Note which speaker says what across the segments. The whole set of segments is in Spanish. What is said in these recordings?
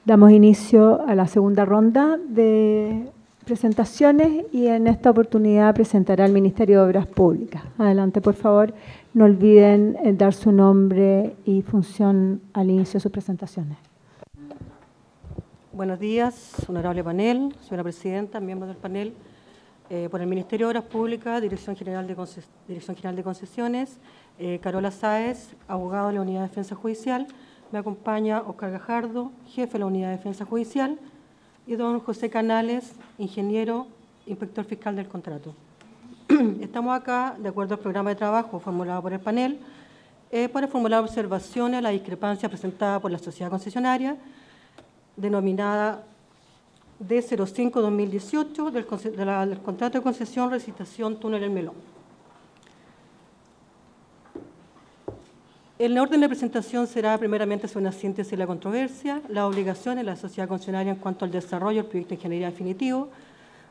Speaker 1: Damos inicio a la segunda ronda de presentaciones y en esta oportunidad presentará el Ministerio de Obras Públicas. Adelante, por favor. No olviden dar su nombre y función al inicio de sus presentaciones.
Speaker 2: Buenos días, honorable panel, señora presidenta, miembros del panel. Por el Ministerio de Obras Públicas, Dirección General de Concesiones, Carola Sáez, abogado de la Unidad de Defensa Judicial. Me acompaña Oscar Gajardo, jefe de la Unidad de Defensa Judicial, y don José Canales, ingeniero, inspector fiscal del contrato. Estamos acá, de acuerdo al programa de trabajo formulado por el panel, para formular observaciones a la discrepancia presentada por la sociedad concesionaria, denominada D05-2018 del contrato de concesión recitación Túnel El Melón. El orden de presentación será primeramente sobre una síntesis de la controversia, las obligaciones de la sociedad concesionaria en cuanto al desarrollo del proyecto de ingeniería definitivo,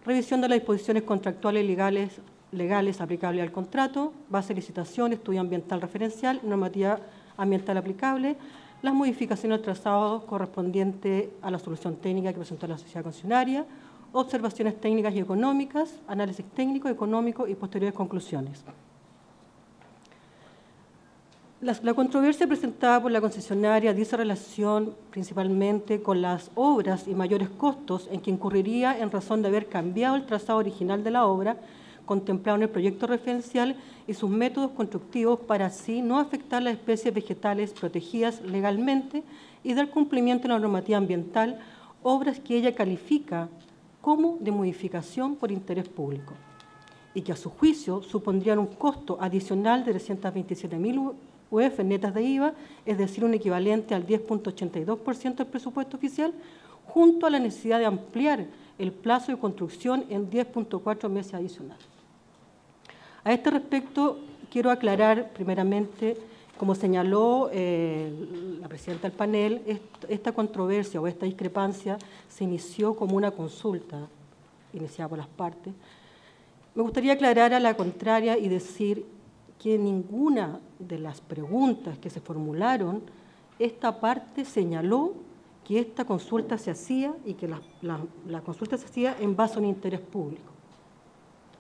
Speaker 2: revisión de las disposiciones contractuales y legales aplicables al contrato, base de licitación, estudio ambiental referencial, normativa ambiental aplicable, las modificaciones al trazado correspondiente a la solución técnica que presentó la sociedad concesionaria, observaciones técnicas y económicas, análisis técnico, económico y posteriores conclusiones. La controversia presentada por la concesionaria dice relación principalmente con las obras y mayores costos en que incurriría en razón de haber cambiado el trazado original de la obra contemplado en el proyecto referencial y sus métodos constructivos para así no afectar las especies vegetales protegidas legalmente y dar cumplimiento a la normativa ambiental, obras que ella califica como de modificación por interés público y que a su juicio supondrían un costo adicional de 327.000 UF netas de IVA, es decir, un equivalente al 10.82% del presupuesto oficial, junto a la necesidad de ampliar el plazo de construcción en 10.4 meses adicionales. A este respecto, quiero aclarar primeramente, como señaló la presidenta del panel, esta controversia o esta discrepancia se inició como una consulta iniciada por las partes. Me gustaría aclarar a la contraria y decir que ninguna de las preguntas que se formularon, esta parte señaló que esta consulta se hacía y que la consulta se hacía en base a un interés público.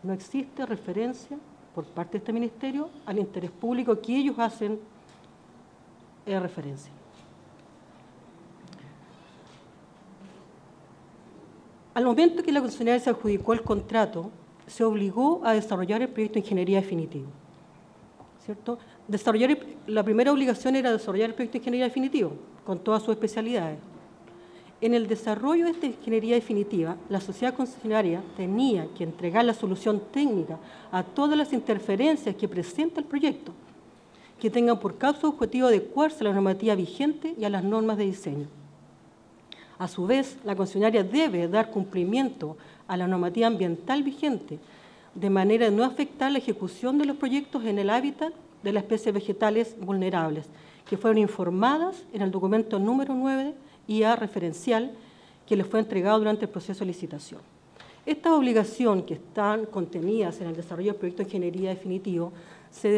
Speaker 2: No existe referencia por parte de este ministerio al interés público que ellos hacen referencia. Al momento que la concesionaria se adjudicó el contrato, se obligó a desarrollar el proyecto de ingeniería definitivo, ¿cierto? La primera obligación era desarrollar el proyecto de ingeniería definitivo, con todas sus especialidades. En el desarrollo de esta ingeniería definitiva, la sociedad concesionaria tenía que entregar la solución técnica a todas las interferencias que presenta el proyecto, que tengan por causa objetivo adecuarse a la normativa vigente y a las normas de diseño. A su vez, la concesionaria debe dar cumplimiento a la normativa ambiental vigente, de manera de no afectar la ejecución de los proyectos en el hábitat de las especies vegetales vulnerables, que fueron informadas en el documento número 9 IA referencial que les fue entregado durante el proceso de licitación. Estas obligaciones que están contenidas en el desarrollo del proyecto de ingeniería definitivo se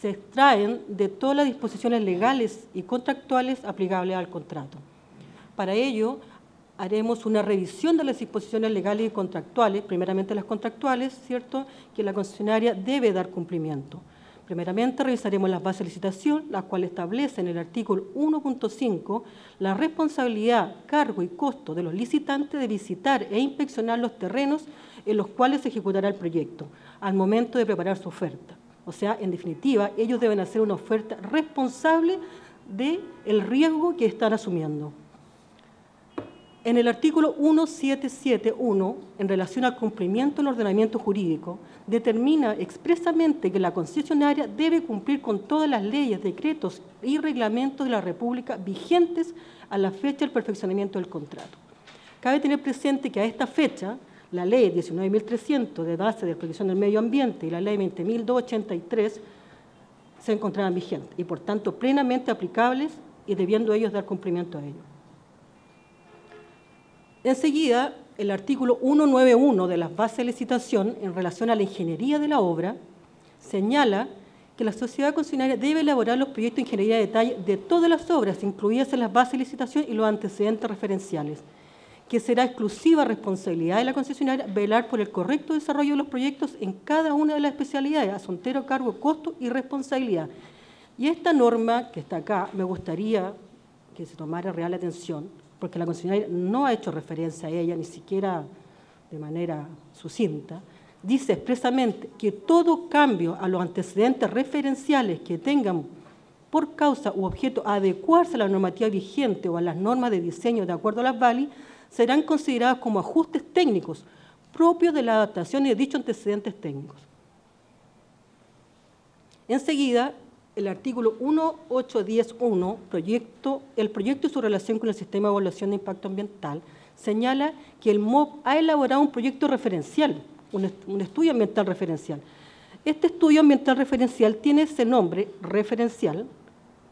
Speaker 2: extraen de todas las disposiciones legales y contractuales aplicables al contrato. Para ello, haremos una revisión de las disposiciones legales y contractuales, primeramente las contractuales, ¿cierto?, que la concesionaria debe dar cumplimiento. Primeramente, revisaremos las bases de licitación, las cuales establecen en el artículo 1.5 la responsabilidad, cargo y costo de los licitantes de visitar e inspeccionar los terrenos en los cuales se ejecutará el proyecto al momento de preparar su oferta. O sea, en definitiva, ellos deben hacer una oferta responsable del riesgo que están asumiendo. En el artículo 1771, en relación al cumplimiento del ordenamiento jurídico, determina expresamente que la concesionaria debe cumplir con todas las leyes, decretos y reglamentos de la República vigentes a la fecha del perfeccionamiento del contrato. Cabe tener presente que a esta fecha, la ley 19.300 de base de protección del medio ambiente y la ley 20.283 se encontraban vigentes y, por tanto, plenamente aplicables y debiendo ellos dar cumplimiento a ello. Enseguida, el artículo 191 de las bases de licitación en relación a la ingeniería de la obra señala que que la sociedad concesionaria debe elaborar los proyectos de ingeniería de detalle de todas las obras, incluidas en las bases de licitación y los antecedentes referenciales, que será exclusiva responsabilidad de la concesionaria velar por el correcto desarrollo de los proyectos en cada una de las especialidades, asuntero, cargo, costo y responsabilidad. Y esta norma que está acá, me gustaría que se tomara real atención, porque la concesionaria no ha hecho referencia a ella, ni siquiera de manera sucinta. Dice expresamente que todo cambio a los antecedentes referenciales que tengan por causa u objeto adecuarse a la normativa vigente o a las normas de diseño de acuerdo a las BALI, serán considerados como ajustes técnicos propios de la adaptación de dichos antecedentes técnicos. Enseguida, el artículo 1810.1, el proyecto y su relación con el sistema de evaluación de impacto ambiental, señala que el MOP ha elaborado un proyecto referencial, un estudio ambiental referencial. Este estudio ambiental referencial tiene ese nombre, referencial,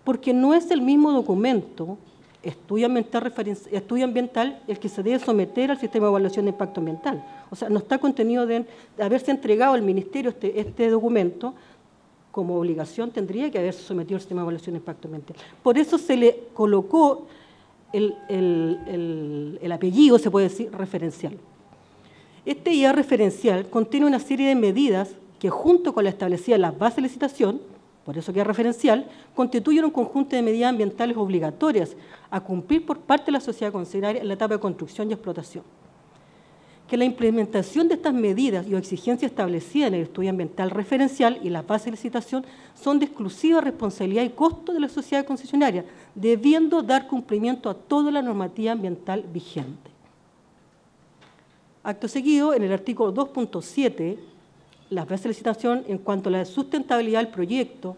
Speaker 2: porque no es el mismo documento, estudio ambiental, el que se debe someter al sistema de evaluación de impacto ambiental. O sea, no está contenido de haberse entregado al Ministerio este documento, como obligación tendría que haberse sometido al sistema de evaluación de impacto ambiental. Por eso se le colocó el apellido, se puede decir, referencial. Este IA referencial contiene una serie de medidas que, junto con la establecida en las bases de licitación, por eso que es referencial, constituyen un conjunto de medidas ambientales obligatorias a cumplir por parte de la sociedad concesionaria en la etapa de construcción y explotación. Que la implementación de estas medidas y o exigencias establecidas en el estudio ambiental referencial y las bases de licitación son de exclusiva responsabilidad y costo de la sociedad concesionaria, debiendo dar cumplimiento a toda la normativa ambiental vigente. Acto seguido, en el artículo 2.7, las bases de licitación en cuanto a la sustentabilidad del proyecto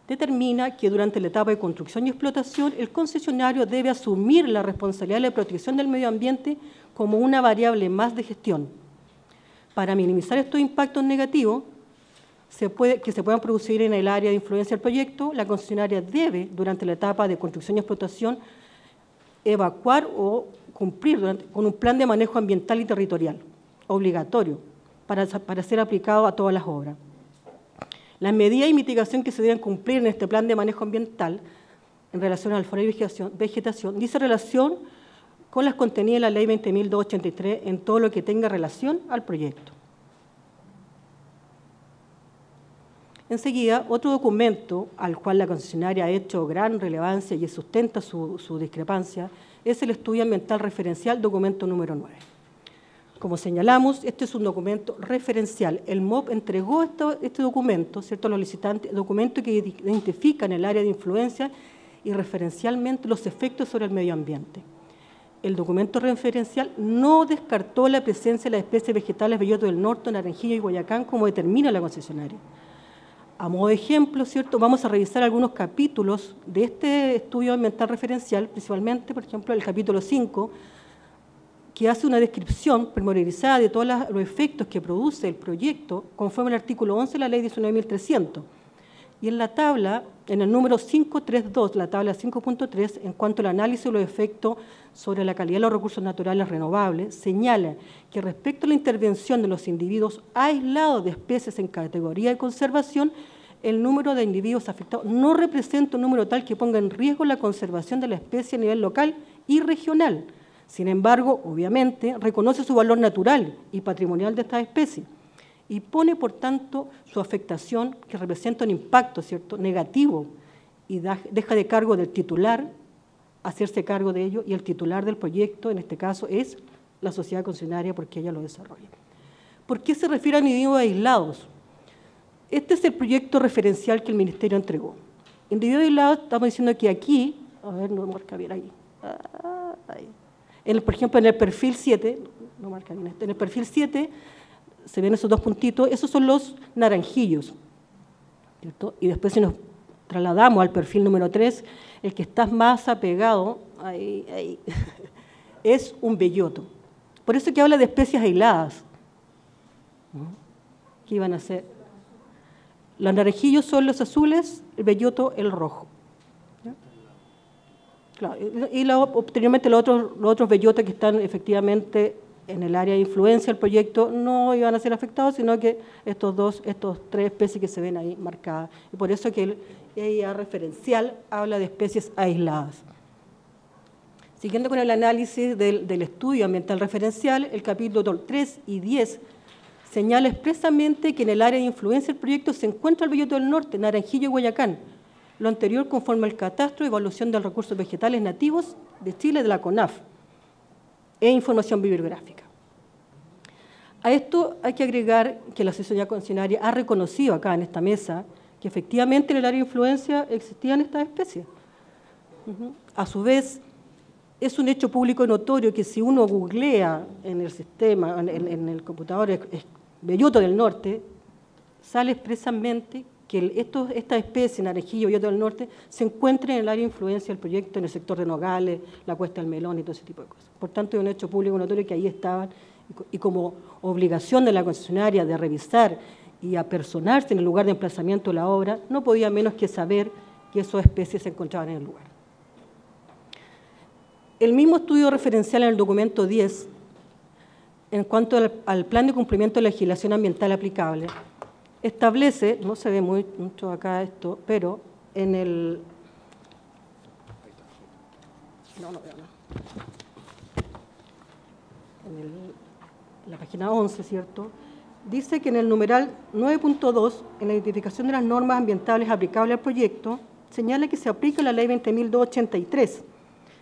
Speaker 2: determina que durante la etapa de construcción y explotación el concesionario debe asumir la responsabilidad de la protección del medio ambiente como una variable más de gestión. Para minimizar estos impactos negativos que se puedan producir en el área de influencia del proyecto, la concesionaria debe, durante la etapa de construcción y explotación, evacuar o cumplir con un plan de manejo ambiental y territorial obligatorio para ser aplicado a todas las obras. Las medidas y mitigación que se deben cumplir en este plan de manejo ambiental en relación al foro de vegetación dice relación con las contenidas en la Ley 20.283 en todo lo que tenga relación al proyecto. Enseguida, otro documento al cual la concesionaria ha hecho gran relevancia y sustenta su discrepancia es el estudio ambiental referencial, documento número 9. Como señalamos, este es un documento referencial. El MOP entregó este documento, ¿cierto?, a los licitantes, documento que identifica en el área de influencia y referencialmente los efectos sobre el medio ambiente. El documento referencial no descartó la presencia de las especies vegetales belloto del norte, naranjillo y guayacán, como determina la concesionaria. A modo de ejemplo, ¿cierto?, vamos a revisar algunos capítulos de este estudio ambiental referencial, principalmente, por ejemplo, el capítulo 5, que hace una descripción pormenorizada de todos los efectos que produce el proyecto conforme al artículo 11 de la Ley 19.300. Y en la tabla, en el número 532, la tabla 5.3, en cuanto al análisis de los efectos sobre la calidad de los recursos naturales renovables, señala que respecto a la intervención de los individuos aislados de especies en categoría de conservación, el número de individuos afectados no representa un número tal que ponga en riesgo la conservación de la especie a nivel local y regional. Sin embargo, obviamente, reconoce su valor natural y patrimonial de estas especies y pone, por tanto, su afectación, que representa un impacto, ¿cierto?, negativo, y deja de cargo del titular hacerse cargo de ello, y el titular del proyecto, en este caso, es la sociedad concesionaria porque ella lo desarrolla. ¿Por qué se refiere a individuos aislados? Este es el proyecto referencial que el Ministerio entregó. Individuos aislados, estamos diciendo que aquí, a ver, no marca bien ahí, por ejemplo, en el perfil 7, no marca bien, en el perfil 7 se ven esos dos puntitos, esos son los naranjillos, ¿cierto? Y después si nos trasladamos al perfil número 3, el que está más apegado, ahí, es un belloto. Por eso que habla de especies aisladas. ¿Qué iban a hacer? Los naranjillos son los azules, el belloto el rojo. Claro, y posteriormente los otros bellotas que están efectivamente en el área de influencia del proyecto no iban a ser afectados, sino que estos tres especies que se ven ahí marcadas. Y por eso que el EIA referencial habla de especies aisladas. Siguiendo con el análisis del estudio ambiental referencial, el capítulo 3 y 10 señala expresamente que en el área de influencia del proyecto se encuentra el Belloto del Norte, Naranjillo y Guayacán, lo anterior conforme al catastro y evaluación de recursos vegetales nativos de Chile de la CONAF e información bibliográfica. A esto hay que agregar que la Asociación Concesionaria ha reconocido acá en esta mesa que efectivamente en el área de influencia existían estas especies. A su vez, es un hecho público y notorio que si uno googlea en el sistema, en el computador, Belloto del Norte, sale expresamente que estas especies, Naranjillo y Belloto del Norte, se encuentran en el área de influencia del proyecto, en el sector de Nogales, la Cuesta del Melón y todo ese tipo de cosas. Por tanto, es un hecho público y notorio que ahí estaban, y como obligación de la concesionaria de revisar y apersonarse en el lugar de emplazamiento de la obra, no podía menos que saber que esas especies se encontraban en el lugar. El mismo estudio referencial en el documento 10, en cuanto al plan de cumplimiento de la legislación ambiental aplicable, establece, no se ve mucho acá esto, pero en el... En la página 11, ¿cierto? Dice que en el numeral 9.2, en la identificación de las normas ambientales aplicables al proyecto, señala que se aplica la Ley 20.283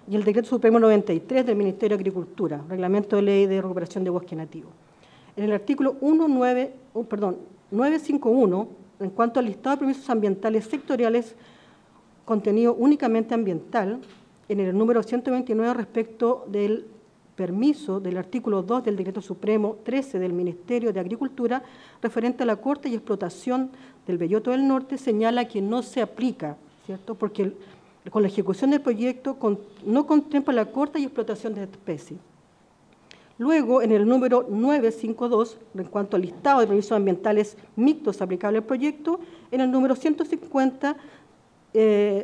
Speaker 2: y el Decreto Supremo 93 del Ministerio de Agricultura, Reglamento de Ley de Recuperación de Bosque Nativo. En el artículo 951, en cuanto al listado de permisos ambientales sectoriales, contenido únicamente ambiental, en el número 129 respecto del permiso del artículo 2 del Decreto Supremo 13 del Ministerio de Agricultura, referente a la corta y explotación del Belloto del Norte, señala que no se aplica, ¿cierto? Porque con la ejecución del proyecto no contempla la corta y explotación de esta especie. Luego, en el número 952, en cuanto al listado de permisos ambientales mixtos aplicables al proyecto, en el número 150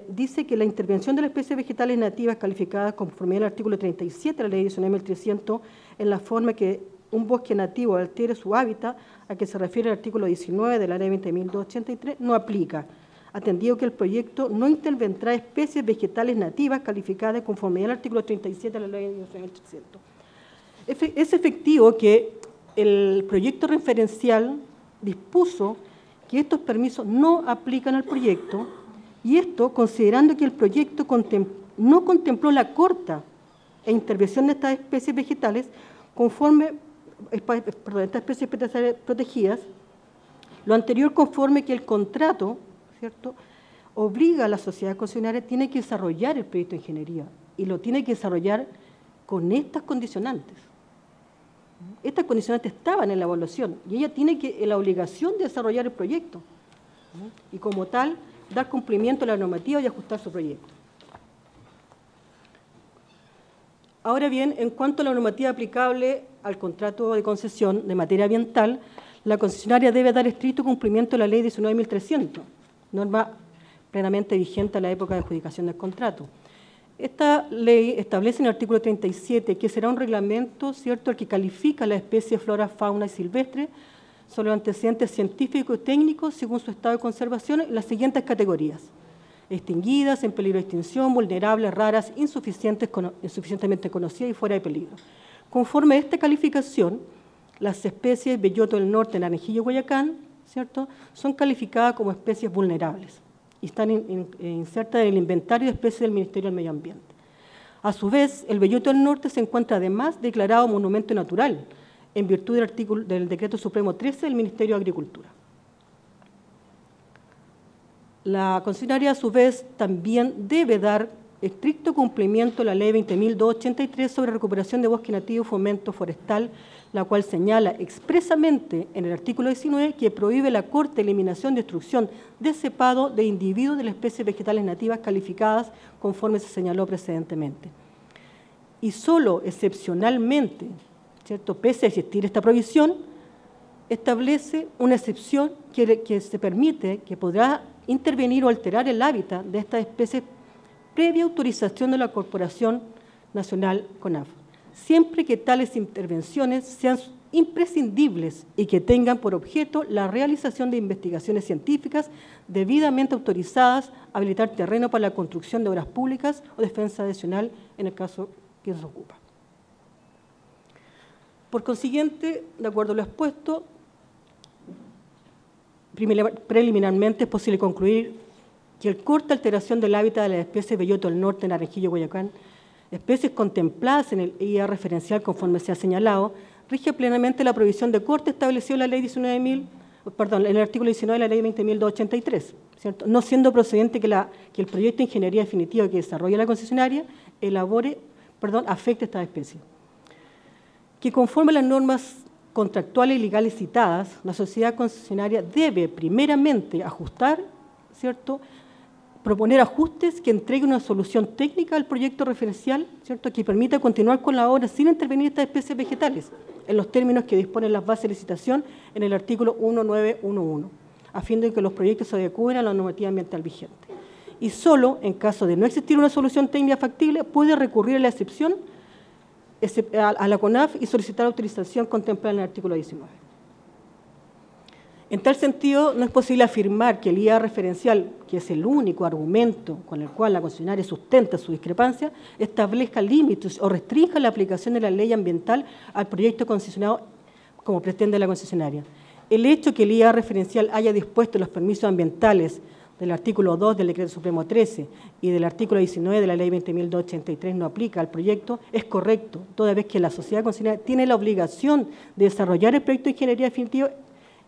Speaker 2: dice que la intervención de las especies vegetales nativas calificadas conforme al artículo 37 de la Ley 19.300 en la forma que un bosque nativo altere su hábitat, a que se refiere el artículo 19 de la Ley 20.283, no aplica, atendido que el proyecto no intervendrá especies vegetales nativas calificadas conforme al artículo 37 de la Ley 19.300. Es efectivo que el proyecto referencial dispuso que estos permisos no aplican al proyecto, y esto considerando que el proyecto no contempló la corta e intervención de estas especies vegetales estas especies protegidas, lo anterior conforme que el contrato, ¿cierto?, obliga a la sociedad concesionaria, tiene que desarrollar el proyecto de ingeniería y lo tiene que desarrollar con estas condicionantes. Estas condicionantes estaban en la evaluación y ella tiene la obligación de desarrollar el proyecto y como tal dar cumplimiento a la normativa y ajustar su proyecto. Ahora bien, en cuanto a la normativa aplicable al contrato de concesión de materia ambiental, la concesionaria debe dar estricto cumplimiento a la Ley 19.300, norma plenamente vigente a la época de adjudicación del contrato. Esta ley establece en el artículo 37 que será un reglamento, ¿cierto?, el que califica la especie flora, fauna y silvestre sobre los antecedentes científicos y técnicos según su estado de conservación en las siguientes categorías: extinguidas, en peligro de extinción, vulnerables, raras, insuficientemente conocidas y fuera de peligro. Conforme a esta calificación, las especies Belloto del Norte, Naranjillo y Guayacán, ¿cierto?, son calificadas como especies vulnerables y están insertas en el inventario de especies del Ministerio del Medio Ambiente. A su vez, el Belloto del Norte se encuentra además declarado monumento natural en virtud del Decreto Supremo 13 del Ministerio de Agricultura. La concesionaria, a su vez, también debe dar estricto cumplimiento a la Ley 20.283 sobre recuperación de bosque nativo y fomento forestal, la cual señala expresamente en el artículo 19 que prohíbe la corta eliminación, destrucción, decepado de individuos de las especies vegetales nativas calificadas conforme se señaló precedentemente. Y solo excepcionalmente, ¿cierto?, pese a existir esta prohibición, establece una excepción que se permite, que podrá intervenir o alterar el hábitat de estas especies previa autorización de la Corporación Nacional CONAF, siempre que tales intervenciones sean imprescindibles y que tengan por objeto la realización de investigaciones científicas debidamente autorizadas, habilitar terreno para la construcción de obras públicas o defensa adicional en el caso que se ocupa. Por consiguiente, de acuerdo a lo expuesto, preliminarmente es posible concluir que el corte alteración del hábitat de las especies belloto del norte, naranjillo, guayacán, especies contempladas en el IA referencial conforme se ha señalado, rige plenamente la prohibición de corte establecida en la ley en el artículo 19 de la ley 20.283, ¿cierto? No siendo procedente que el proyecto de ingeniería definitiva que desarrolla la concesionaria afecte a estas especies. Que conforme a las normas contractuales y legales citadas, la sociedad concesionaria debe primeramente ajustar, ¿cierto?, proponer ajustes que entreguen una solución técnica al proyecto referencial, ¿cierto?, que permita continuar con la obra sin intervenir estas especies vegetales, en los términos que disponen las bases de licitación en el artículo 1911, a fin de que los proyectos se adecúen a la normativa ambiental vigente. Y solo en caso de no existir una solución técnica factible, puede recurrir a la excepción a la CONAF y solicitar autorización contemplada en el artículo 19. En tal sentido, no es posible afirmar que el IA referencial, que es el único argumento con el cual la concesionaria sustenta su discrepancia, establezca límites o restrinja la aplicación de la ley ambiental al proyecto concesionado como pretende la concesionaria. El hecho que el IA referencial haya dispuesto los permisos ambientales del artículo 2 del Decreto Supremo 13 y del artículo 19 de la Ley 20.283 no aplica al proyecto, es correcto, toda vez que la sociedad concesionaria tiene la obligación de desarrollar el proyecto de ingeniería definitiva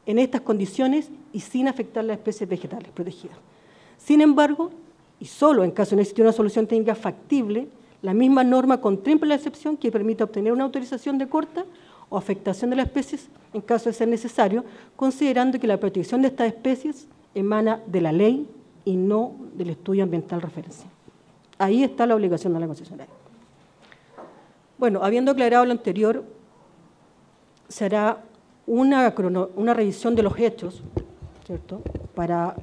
Speaker 2: en estas condiciones y sin afectar las especies vegetales protegidas. Sin embargo, y solo en caso de no existir una solución técnica factible, la misma norma contempla la excepción que permite obtener una autorización de corta o afectación de las especies en caso de ser necesario, considerando que la protección de estas especies emana de la ley y no del estudio ambiental referencial. Ahí está la obligación de la concesionaria. Bueno, habiendo aclarado lo anterior, se hará una revisión de los hechos, ¿cierto?, para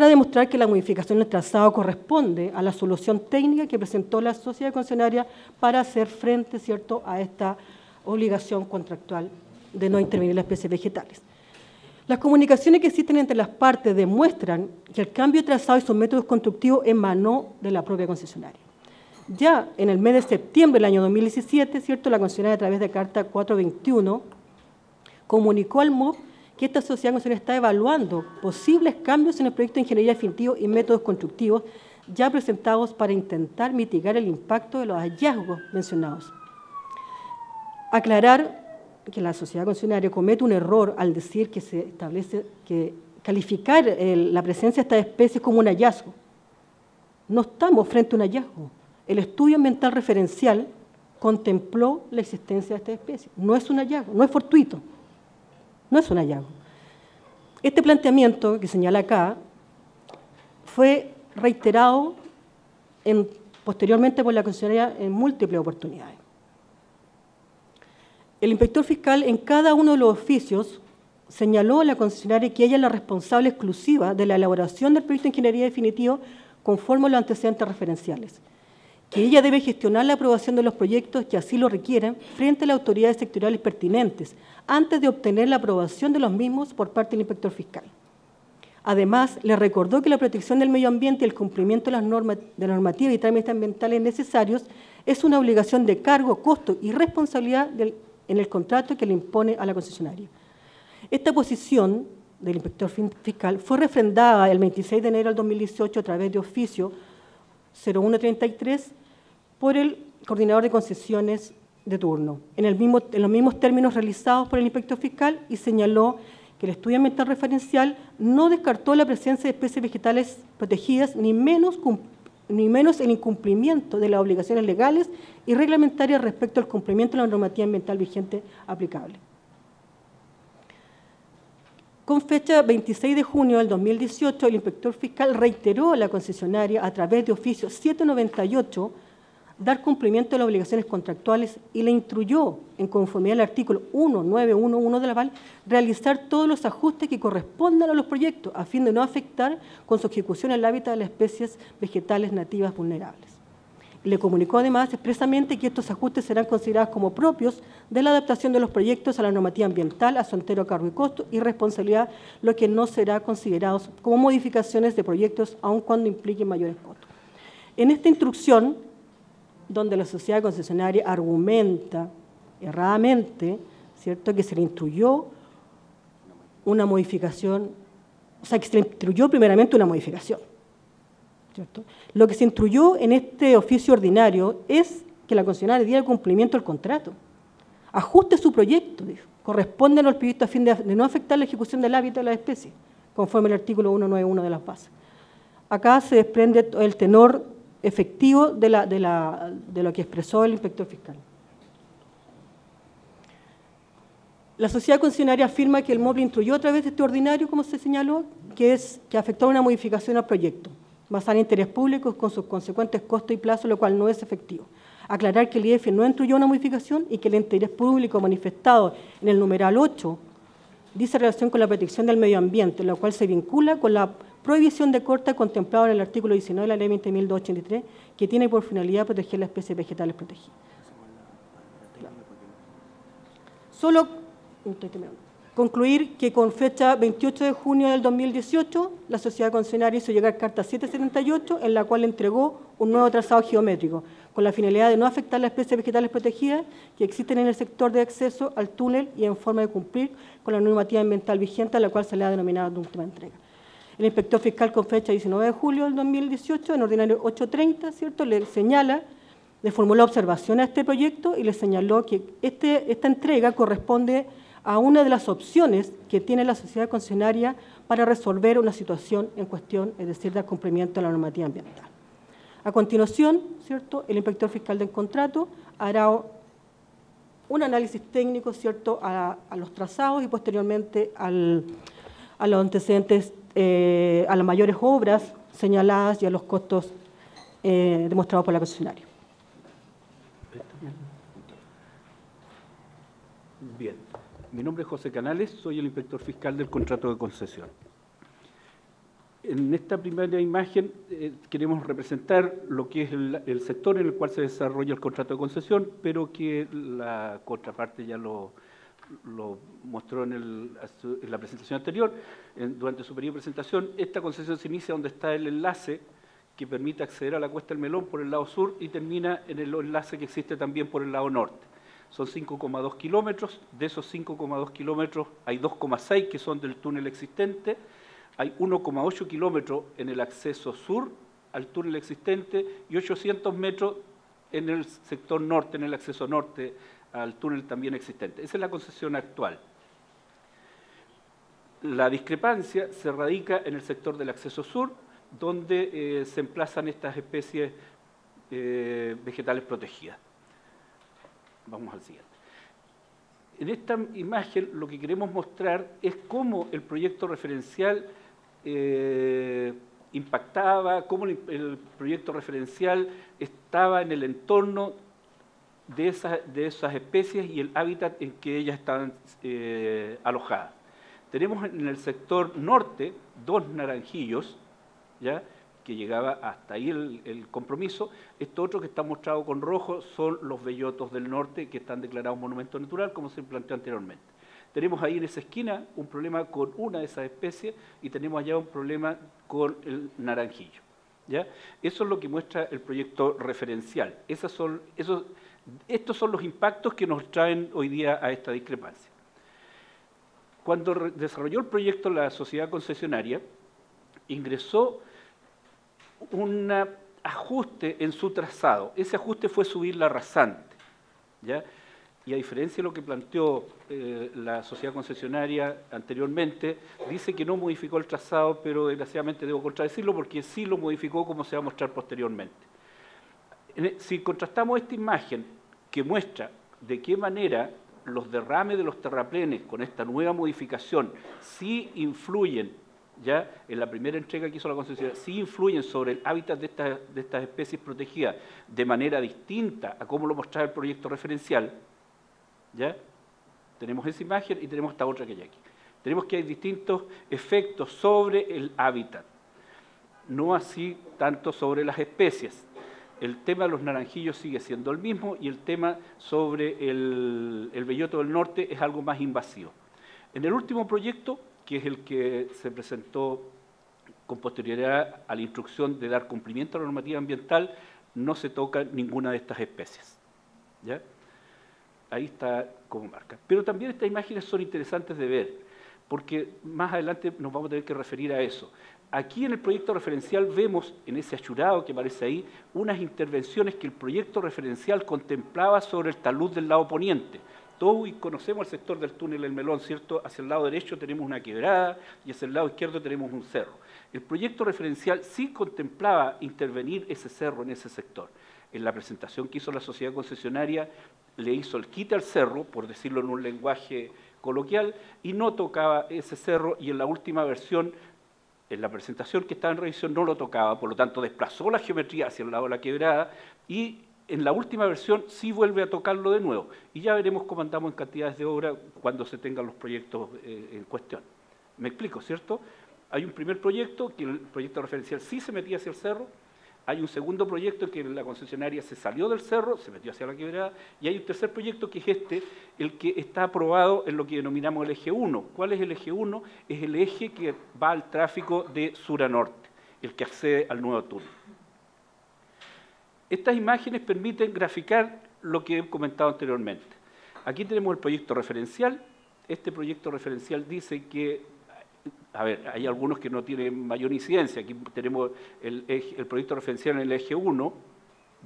Speaker 2: demostrar que la modificación del trazado corresponde a la solución técnica que presentó la sociedad concesionaria para hacer frente, ¿cierto?, a esta obligación contractual de no intervenir en las especies vegetales. Las comunicaciones que existen entre las partes demuestran que el cambio de trazado y sus métodos constructivos emanó de la propia concesionaria. Ya en el mes de septiembre del año 2017, ¿cierto?, la concesionaria a través de carta 421 comunicó al MOB que esta sociedad concesionaria está evaluando posibles cambios en el proyecto de ingeniería definitivo y métodos constructivos ya presentados para intentar mitigar el impacto de los hallazgos mencionados. Aclarar que la sociedad concesionaria comete un error al decir que se establece que calificar la presencia de estas especies como un hallazgo. No estamos frente a un hallazgo. El estudio ambiental referencial contempló la existencia de estas especies. No es un hallazgo, no es fortuito. No es un hallazgo. Este planteamiento que señala acá fue reiterado posteriormente por la concesionaria en múltiples oportunidades. El inspector fiscal en cada uno de los oficios señaló a la concesionaria que ella es la responsable exclusiva de la elaboración del proyecto de ingeniería definitivo conforme a los antecedentes referenciales, que ella debe gestionar la aprobación de los proyectos que así lo requieran frente a las autoridades sectoriales pertinentes, antes de obtener la aprobación de los mismos por parte del inspector fiscal. Además, le recordó que la protección del medio ambiente y el cumplimiento de las normas de normativa y trámites ambientales necesarios es una obligación de cargo, costo y responsabilidad en el contrato que le impone a la concesionaria. Esta posición del inspector fiscal fue refrendada el 26 de enero del 2018 a través de oficio 0133 por el coordinador de concesiones de turno, en los mismos términos realizados por el inspector fiscal, y señaló que el estudio ambiental referencial no descartó la presencia de especies vegetales protegidas, ni menos el incumplimiento de las obligaciones legales y reglamentarias respecto al cumplimiento de la normativa ambiental vigente aplicable. Con fecha 26 de junio del 2018, el inspector fiscal reiteró a la concesionaria a través de oficio 798 dar cumplimiento a las obligaciones contractuales y le instruyó, en conformidad al artículo 1911 de la VAL, realizar todos los ajustes que correspondan a los proyectos a fin de no afectar con su ejecución el hábitat de las especies vegetales nativas vulnerables. Le comunicó además expresamente que estos ajustes serán considerados como propios de la adaptación de los proyectos a la normativa ambiental, a su entero cargo y costo y responsabilidad, lo que no será considerado como modificaciones de proyectos, aun cuando impliquen mayores costos. En esta instrucción, donde la sociedad concesionaria argumenta erradamente, ¿cierto?, que se le instruyó una modificación, o sea, que se le instruyó primeramente una modificación, ¿cierto? Lo que se instruyó en este oficio ordinario es que la concesionaria diera cumplimiento al contrato, ajuste su proyecto, dijo, corresponde a los proyectos a fin de no afectar la ejecución del hábitat de la especie, conforme al artículo 191 de las bases. Acá se desprende el tenor efectivo de lo que expresó el inspector fiscal. La sociedad concesionaria afirma que el MOPLE instruyó a través de este ordinario, como se señaló, que afectó una modificación al proyecto, basada en interés público con sus consecuentes costos y plazos, lo cual no es efectivo. Aclarar que el IEF no instruyó una modificación y que el interés público manifestado en el numeral 8 dice relación con la protección del medio ambiente, lo cual se vincula con la prohibición de corta contemplada en el artículo 19 de la Ley 20.283, que tiene por finalidad proteger las especies vegetales protegidas. Solo concluir que con fecha 28 de junio del 2018, la sociedad concesionaria hizo llegar carta 778, en la cual entregó un nuevo trazado geométrico, con la finalidad de no afectar las especies vegetales protegidas que existen en el sector de acceso al túnel y en forma de cumplir con la normativa ambiental vigente, a la cual se le ha denominado de última entrega. El inspector fiscal, con fecha 19 de julio del 2018, en ordinario 830, ¿cierto?, le señala, le formuló observación a este proyecto y le señaló que esta entrega corresponde a una de las opciones que tiene la sociedad concesionaria para resolver una situación en cuestión, es decir, de cumplimiento de la normativa ambiental. A continuación, ¿cierto?, el inspector fiscal del contrato hará un análisis técnico, ¿cierto?, a los trazados y posteriormente a los antecedentes, a las mayores obras señaladas y a los costos demostrados por la concesionaria.
Speaker 3: Bien. Mi nombre es José Canales, soy el inspector fiscal del contrato de concesión. En esta primera imagen queremos representar lo que es el sector en el cual se desarrolla el contrato de concesión, pero que la contraparte ya lo mostró en la presentación anterior. Durante su periodo de presentación, esta concesión se inicia donde está el enlace que permite acceder a la Cuesta del Melón por el lado sur y termina en el enlace que existe también por el lado norte. Son 5,2 kilómetros, de esos 5,2 kilómetros hay 2,6 que son del túnel existente, hay 1,8 kilómetros en el acceso sur al túnel existente y 800 metros en el sector norte, en el acceso norte al túnel también existente. Esa es la concesión actual. La discrepancia se radica en el sector del acceso sur, donde se emplazan estas especies vegetales protegidas. Vamos al siguiente. En esta imagen lo que queremos mostrar es cómo el proyecto referencial impactaba, cómo el proyecto referencial estaba en el entorno de esas especies y el hábitat en que ellas estaban alojadas. Tenemos en el sector norte 2 naranjillos, ¿ya?, que llegaba hasta ahí el compromiso. Esto otro que está mostrado con rojo son los bellotos del norte que están declarados monumento natural, como se planteó anteriormente. Tenemos ahí en esa esquina un problema con una de esas especies y tenemos allá un problema con el naranjillo, ¿ya? Eso es lo que muestra el proyecto referencial. Estos son los impactos que nos traen hoy día a esta discrepancia. Cuando desarrolló el proyecto la sociedad concesionaria, ingresó un ajuste en su trazado. Ese ajuste fue subir la rasante, ¿ya? Y a diferencia de lo que planteó la sociedad concesionaria anteriormente, dice que no modificó el trazado, pero desgraciadamente debo contradecirlo porque sí lo modificó, como se va a mostrar posteriormente. Si contrastamos esta imagen que muestra de qué manera los derrames de los terraplenes con esta nueva modificación sí influyen, ya en la primera entrega que hizo la concesionaria, sí influyen sobre el hábitat de estas especies protegidas de manera distinta a cómo lo mostraba el proyecto referencial, ¿ya? Tenemos esa imagen y tenemos esta otra que hay aquí. Tenemos que hay distintos efectos sobre el hábitat, no así tanto sobre las especies. El tema de los naranjillos sigue siendo el mismo y el tema sobre el belloto del norte es algo más invasivo. En el último proyecto, que es el que se presentó con posterioridad a la instrucción de dar cumplimiento a la normativa ambiental, no se toca ninguna de estas especies. ¿Ya? Ahí está como marca. Pero también estas imágenes son interesantes de ver, porque más adelante nos vamos a tener que referir a eso. Aquí en el proyecto referencial vemos, en ese achurado que aparece ahí, unas intervenciones que el proyecto referencial contemplaba sobre el talud del lado poniente. Todos conocemos el sector del túnel del Melón, ¿cierto? Hacia el lado derecho tenemos una quebrada y hacia el lado izquierdo tenemos un cerro. El proyecto referencial sí contemplaba intervenir ese cerro en ese sector. En la presentación que hizo la sociedad concesionaria le hizo el quite al cerro, por decirlo en un lenguaje coloquial, y no tocaba ese cerro, y en la última versión, en la presentación que estaba en revisión, no lo tocaba, por lo tanto desplazó la geometría hacia el lado de la quebrada, y en la última versión sí vuelve a tocarlo de nuevo, y ya veremos cómo andamos en cantidades de obra cuando se tengan los proyectos en cuestión. ¿Me explico, cierto? Hay un primer proyecto, que el proyecto referencial sí se metía hacia el cerro. Hay un segundo proyecto que la concesionaria se salió del cerro, se metió hacia la quebrada, y hay un tercer proyecto que es este, el que está aprobado en lo que denominamos el eje 1. ¿Cuál es el eje 1? Es el eje que va al tráfico de sur a norte, el que accede al nuevo túnel. Estas imágenes permiten graficar lo que he comentado anteriormente. Aquí tenemos el proyecto referencial. Este proyecto referencial dice que, a ver, hay algunos que no tienen mayor incidencia. Aquí tenemos el proyecto referencial en el eje 1,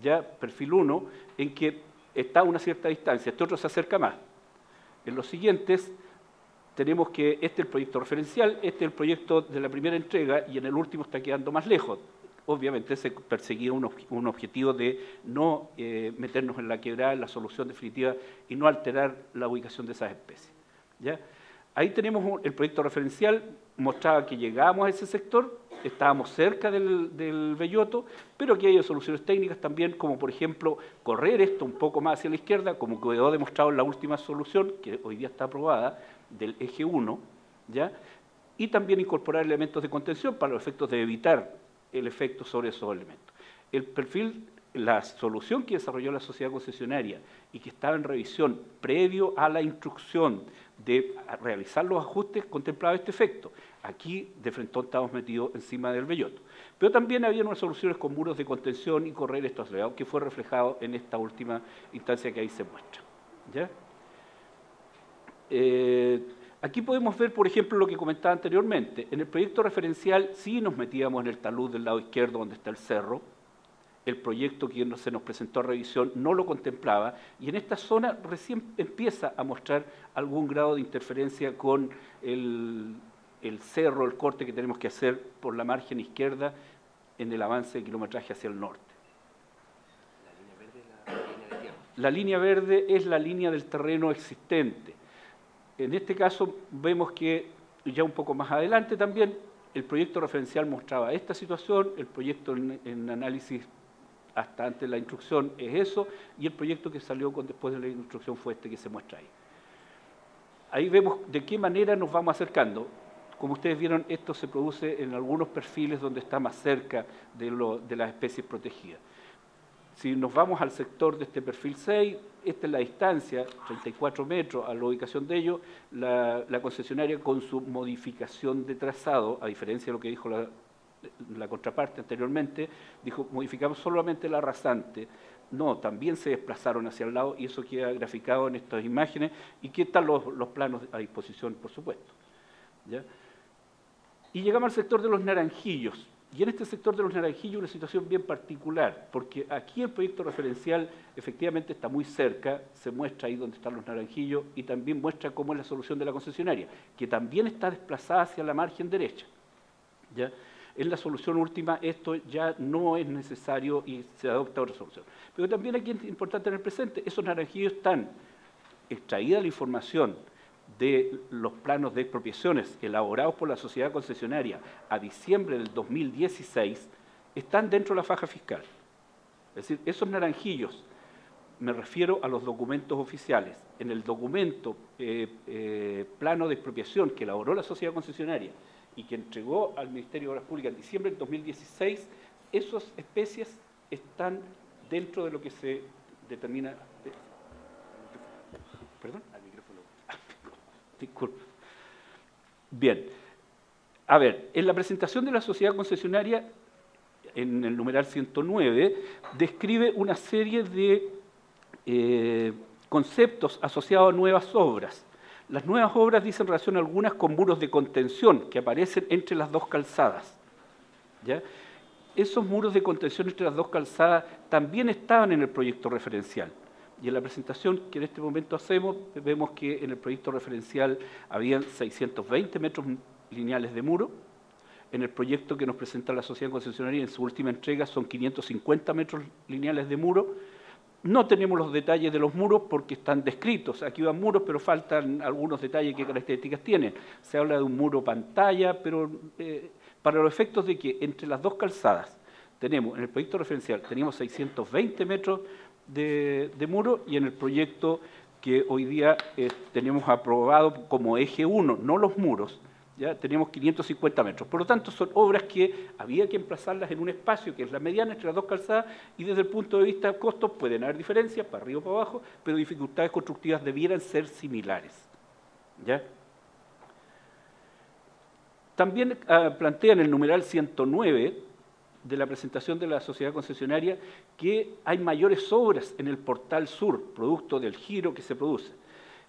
Speaker 3: ya perfil 1, en que está a una cierta distancia. Este otro se acerca más. En los siguientes tenemos que este es el proyecto referencial, este es el proyecto de la primera entrega y en el último está quedando más lejos. Obviamente se perseguía un objetivo de no meternos en la quebrada, en la solución definitiva y no alterar la ubicación de esas especies. ¿Ya? Ahí tenemos el proyecto referencial, mostraba que llegábamos a ese sector, estábamos cerca del belloto, pero que hay soluciones técnicas también, como por ejemplo correr esto un poco más hacia la izquierda, como quedó demostrado en la última solución, que hoy día está aprobada, del eje 1, ¿ya? Y también incorporar elementos de contención para los efectos de evitar el efecto sobre esos elementos. El perfil, la solución que desarrolló la sociedad concesionaria y que estaba en revisión previo a la instrucción de realizar los ajustes, contemplaba este efecto. Aquí, de frente, estamos metidos encima del belloto. Pero también había unas soluciones con muros de contención y correr esto acelerado, que fue reflejado en esta última instancia que ahí se muestra. ¿Ya? Aquí podemos ver, por ejemplo, lo que comentaba anteriormente. En el proyecto referencial sí nos metíamos en el talud del lado izquierdo, donde está el cerro. El proyecto que se nos presentó a revisión no lo contemplaba, y en esta zona recién empieza a mostrar algún grado de interferencia con el cerro, el corte que tenemos que hacer por la margen izquierda en el avance de kilometraje hacia el norte. La línea verde es la línea del terreno existente. En este caso vemos que ya un poco más adelante también el proyecto referencial mostraba esta situación, el proyecto en análisis hasta antes de la instrucción es eso, y el proyecto que salió después de la instrucción fue este que se muestra ahí. Ahí vemos de qué manera nos vamos acercando. Como ustedes vieron, esto se produce en algunos perfiles donde está más cerca de las especies protegidas. Si nos vamos al sector de este perfil 6, esta es la distancia, 34 metros a la ubicación de ellos, la concesionaria con su modificación de trazado, a diferencia de lo que dijo la contraparte anteriormente, dijo, modificamos solamente la rasante. No, también se desplazaron hacia el lado y eso queda graficado en estas imágenes y que están los planos a disposición, por supuesto. ¿Ya? Y llegamos al sector de los naranjillos. Y en este sector de los naranjillos una situación bien particular, porque aquí el proyecto referencial efectivamente está muy cerca, se muestra ahí donde están los naranjillos y también muestra cómo es la solución de la concesionaria, que también está desplazada hacia la margen derecha. ¿Ya? En la solución última esto ya no es necesario y se adopta otra solución. Pero también aquí es importante tener presente, esos naranjillos están extraída la información de los planos de expropiaciones elaborados por la sociedad concesionaria a diciembre del 2016, están dentro de la faja fiscal. Es decir, esos naranjillos, me refiero a los documentos oficiales. En el documento plano de expropiación que elaboró la sociedad concesionaria y que entregó al Ministerio de Obras Públicas en diciembre del 2016, esas especies están dentro de lo que se determina... ¿Perdón? Al micrófono. Disculpe. Bien. A ver, en la presentación de la sociedad concesionaria, en el numeral 109, describe una serie de conceptos asociados a nuevas obras. Las nuevas obras dicen relación algunas con muros de contención que aparecen entre las dos calzadas. ¿Ya? Esos muros de contención entre las dos calzadas también estaban en el proyecto referencial. Y en la presentación que en este momento hacemos, vemos que en el proyecto referencial habían 620 metros lineales de muro. En el proyecto que nos presenta la sociedad concesionaria en su última entrega son 550 metros lineales de muro. No tenemos los detalles de los muros porque están descritos. Aquí van muros, pero faltan algunos detalles, qué características tienen. Se habla de un muro pantalla, pero para los efectos de que entre las dos calzadas tenemos, en el proyecto referencial, teníamos 620 metros de muro y en el proyecto que hoy día tenemos aprobado como eje 1, no los muros, ya tenemos 550 metros. Por lo tanto, son obras que había que emplazarlas en un espacio que es la mediana entre las dos calzadas y desde el punto de vista de costos pueden haber diferencias para arriba o para abajo, pero dificultades constructivas debieran ser similares. ¿Ya? También plantean el numeral 109 de la presentación de la sociedad concesionaria que hay mayores obras en el portal sur, producto del giro que se produce.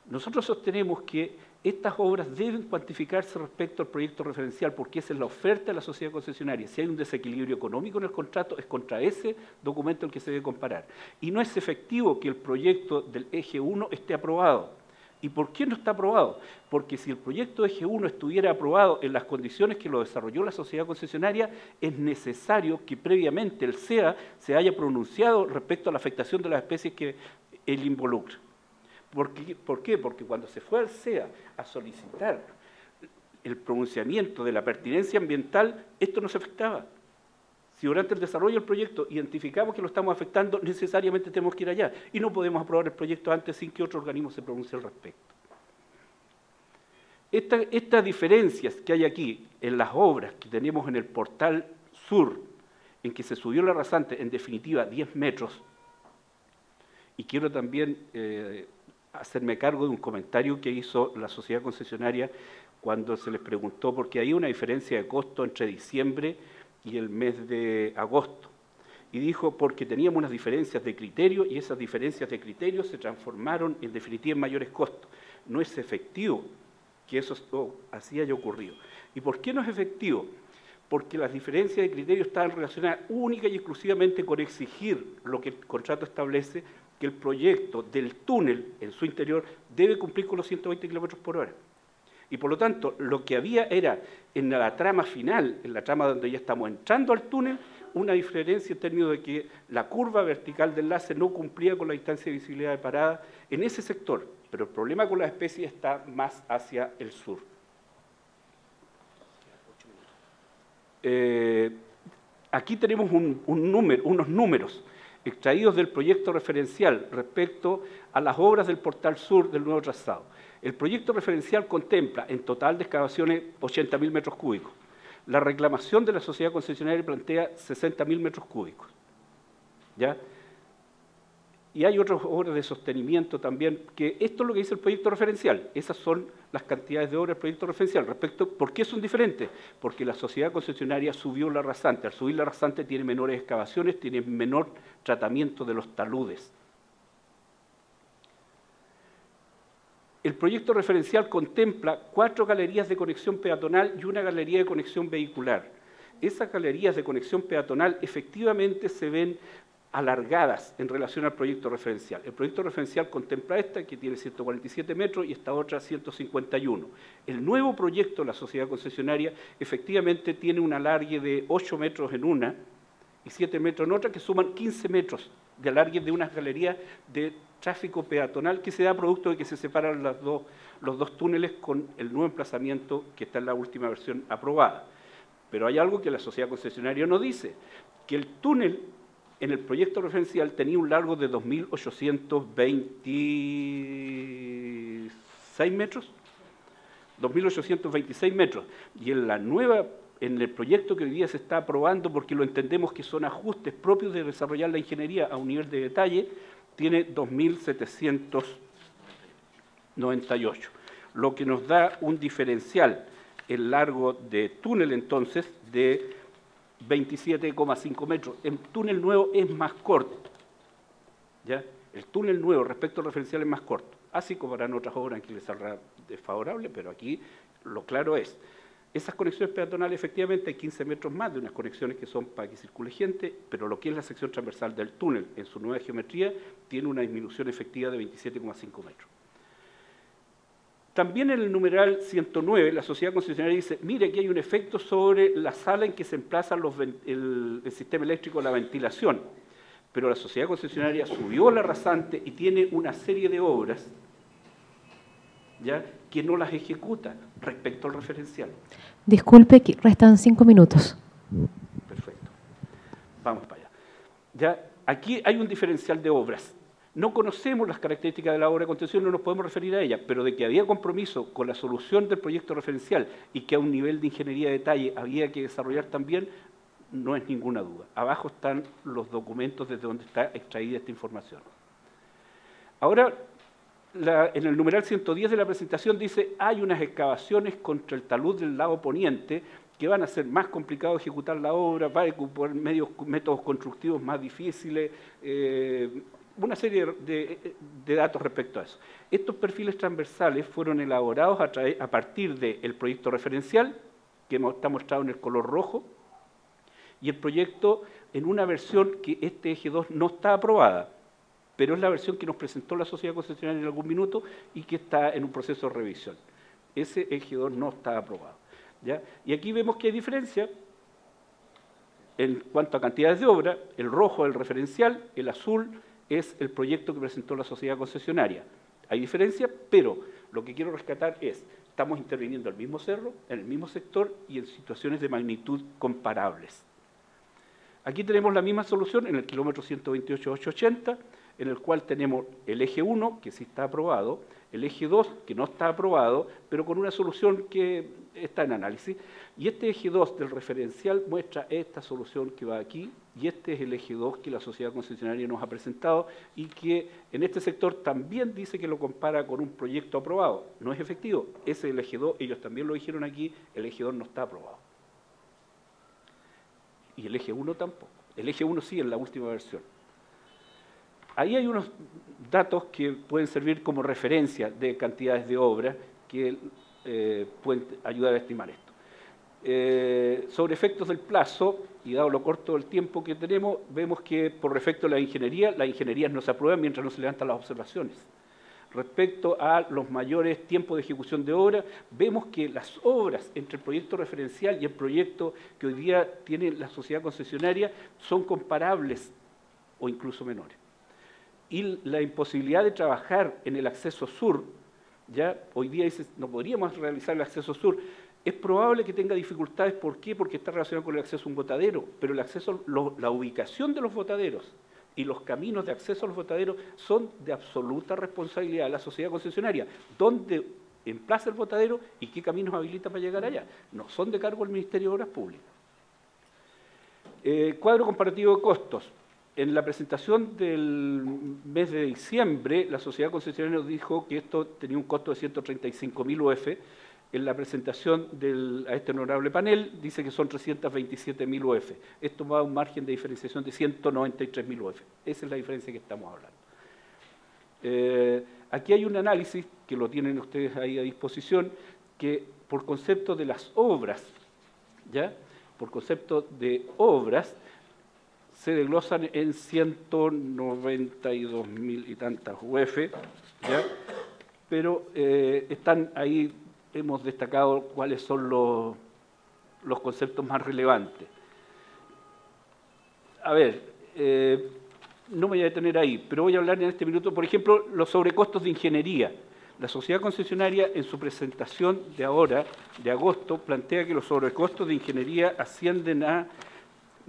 Speaker 3: Nosotros sostenemos que estas obras deben cuantificarse respecto al proyecto referencial porque esa es la oferta de la sociedad concesionaria. Si hay un desequilibrio económico en el contrato, es contra ese documento el que se debe comparar. Y no es efectivo que el proyecto del eje 1 esté aprobado. ¿Y por qué no está aprobado? Porque si el proyecto eje 1 estuviera aprobado en las condiciones que lo desarrolló la sociedad concesionaria, es necesario que previamente el CEA se haya pronunciado respecto a la afectación de las especies que él involucra. ¿Por qué? Porque cuando se fue al CEA a solicitar el pronunciamiento de la pertinencia ambiental, esto no se afectaba. Si durante el desarrollo del proyecto identificamos que lo estamos afectando, necesariamente tenemos que ir allá. Y no podemos aprobar el proyecto antes sin que otro organismo se pronuncie al respecto. Estas diferencias que hay aquí en las obras que tenemos en el portal sur, en que se subió la rasante, en definitiva 10 metros, y quiero también hacerme cargo de un comentario que hizo la sociedad concesionaria cuando se les preguntó, porque hay una diferencia de costo entre diciembre y el mes de agosto. Y dijo, porque teníamos unas diferencias de criterio y esas diferencias de criterio se transformaron en definitiva en mayores costos. No es efectivo que eso así haya ocurrido. ¿Y por qué no es efectivo? Porque las diferencias de criterio estaban relacionadas única y exclusivamente con exigir lo que el contrato establece, que el proyecto del túnel en su interior debe cumplir con los 120 kilómetros por hora. Y por lo tanto, lo que había era, en la trama final, en la trama donde ya estamos entrando al túnel, una diferencia en términos de que la curva vertical del enlace no cumplía con la distancia de visibilidad de parada en ese sector, pero el problema con las especies está más hacia el sur. Aquí tenemos unos números extraídos del proyecto referencial respecto a las obras del portal sur del nuevo trazado. El proyecto referencial contempla en total de excavaciones 80.000 metros cúbicos. La reclamación de la sociedad concesionaria plantea 60.000 metros cúbicos. ¿Ya? Y hay otras obras de sostenimiento también, que esto es lo que dice el proyecto referencial. Esas son las cantidades de obras del proyecto referencial. ¿Por qué son diferentes? Porque la sociedad concesionaria subió la rasante. Al subir la rasante tiene menores excavaciones, tiene menor tratamiento de los taludes. El proyecto referencial contempla 4 galerías de conexión peatonal y una galería de conexión vehicular. Esas galerías de conexión peatonal efectivamente se ven alargadas en relación al proyecto referencial. El proyecto referencial contempla esta, que tiene 147 metros, y esta otra 151. El nuevo proyecto de la sociedad concesionaria efectivamente tiene un alargue de 8 metros en una y 7 metros en otra, que suman 15 metros de alargue de unas galerías de tráfico peatonal que se da producto de que se separan los dos túneles con el nuevo emplazamiento que está en la última versión aprobada. Pero hay algo que la sociedad concesionaria no dice, que el túnel en el proyecto referencial tenía un largo de 2.826 metros, 2.826 metros, y en la nueva en el proyecto que hoy día se está aprobando, porque lo entendemos que son ajustes propios de desarrollar la ingeniería a un nivel de detalle, tiene 2.798, lo que nos da un diferencial en largo de túnel entonces de 27,5 metros. El túnel nuevo es más corto, ¿ya? El túnel nuevo respecto al referencial es más corto, así como harán otras obras en que les saldrá desfavorable, pero aquí lo claro es, esas conexiones peatonales efectivamente hay 15 metros más de unas conexiones que son para que circule gente, pero lo que es la sección transversal del túnel en su nueva geometría tiene una disminución efectiva de 27,5 metros. También en el numeral 109, la sociedad concesionaria dice, mire, aquí hay un efecto sobre la sala en que se emplaza el sistema eléctrico de la ventilación, pero la sociedad concesionaria subió la rasante y tiene una serie de obras, ¿ya?, que no las ejecuta respecto al referencial.
Speaker 4: Disculpe, que restan 5 minutos.
Speaker 3: Perfecto. Vamos para allá. Ya, aquí hay un diferencial de obras. No conocemos las características de la obra de contención, no nos podemos referir a ella, pero de que había compromiso con la solución del proyecto referencial y que a un nivel de ingeniería de detalle había que desarrollar también, no es ninguna duda. Abajo están los documentos desde donde está extraída esta información. Ahora, en el numeral 110 de la presentación dice, hay unas excavaciones contra el talud del lado poniente que van a ser más complicado ejecutar la obra, va a ocupar métodos constructivos más difíciles, una serie de datos respecto a eso. Estos perfiles transversales fueron elaborados a partir del proyecto referencial, que está mostrado en el color rojo, y el proyecto en una versión que este eje 2 no está aprobada, pero es la versión que nos presentó la sociedad concesionaria en algún minuto y que está en un proceso de revisión. Ese eje 2 no está aprobado, ¿ya? Y aquí vemos que hay diferencia en cuanto a cantidades de obra. El rojo es el referencial, el azul es el proyecto que presentó la sociedad concesionaria. Hay diferencia, pero lo que quiero rescatar es, estamos interviniendo en el mismo cerro, en el mismo sector y en situaciones de magnitud comparables. Aquí tenemos la misma solución en el kilómetro 128.880, en el cual tenemos el eje 1, que sí está aprobado, el eje 2, que no está aprobado, pero con una solución que está en análisis, y este eje 2 del referencial muestra esta solución que va aquí, y este es el eje 2 que la sociedad concesionaria nos ha presentado, y que en este sector también dice que lo compara con un proyecto aprobado. No es efectivo, ese es el eje 2, ellos también lo dijeron aquí, el eje 2 no está aprobado. Y el eje 1 tampoco. El eje 1 sí en la última versión. Ahí hay unos datos que pueden servir como referencia de cantidades de obras que pueden ayudar a estimar esto. Sobre efectos del plazo, y dado lo corto del tiempo que tenemos, vemos que por efecto de las ingenierías no se aprueban mientras no se levantan las observaciones. Respecto a los mayores tiempos de ejecución de obra, vemos que las obras entre el proyecto referencial y el proyecto que hoy día tiene la sociedad concesionaria son comparables o incluso menores. Y la imposibilidad de trabajar en el acceso sur, ya hoy día dice, no podríamos realizar el acceso sur, es probable que tenga dificultades. ¿Por qué? Porque está relacionado con el acceso a un botadero, pero el acceso, la ubicación de los botaderos y los caminos de acceso a los botaderos son de absoluta responsabilidad de la sociedad concesionaria. ¿Dónde emplaza el botadero y qué caminos habilita para llegar allá? No son de cargo del Ministerio de Obras Públicas. Cuadro comparativo de costos. En la presentación del mes de diciembre, la sociedad concesionaria nos dijo que esto tenía un costo de 135.000 UF. En la presentación a este honorable panel dice que son 327.000 UF. Esto va a un margen de diferenciación de 193.000 UF. Esa es la diferencia que estamos hablando. Aquí hay un análisis, que lo tienen ustedes ahí a disposición, que por concepto de las obras, ¿ya? Por concepto de obras, se desglosan en 192.000 y tantas UF, ¿ya? Pero están ahí. Hemos destacado cuáles son los conceptos más relevantes. A ver, no me voy a detener ahí, pero voy a hablar en este minuto, por ejemplo, los sobrecostos de ingeniería. La sociedad concesionaria, en su presentación de ahora, de agosto, plantea que los sobrecostos de ingeniería ascienden a,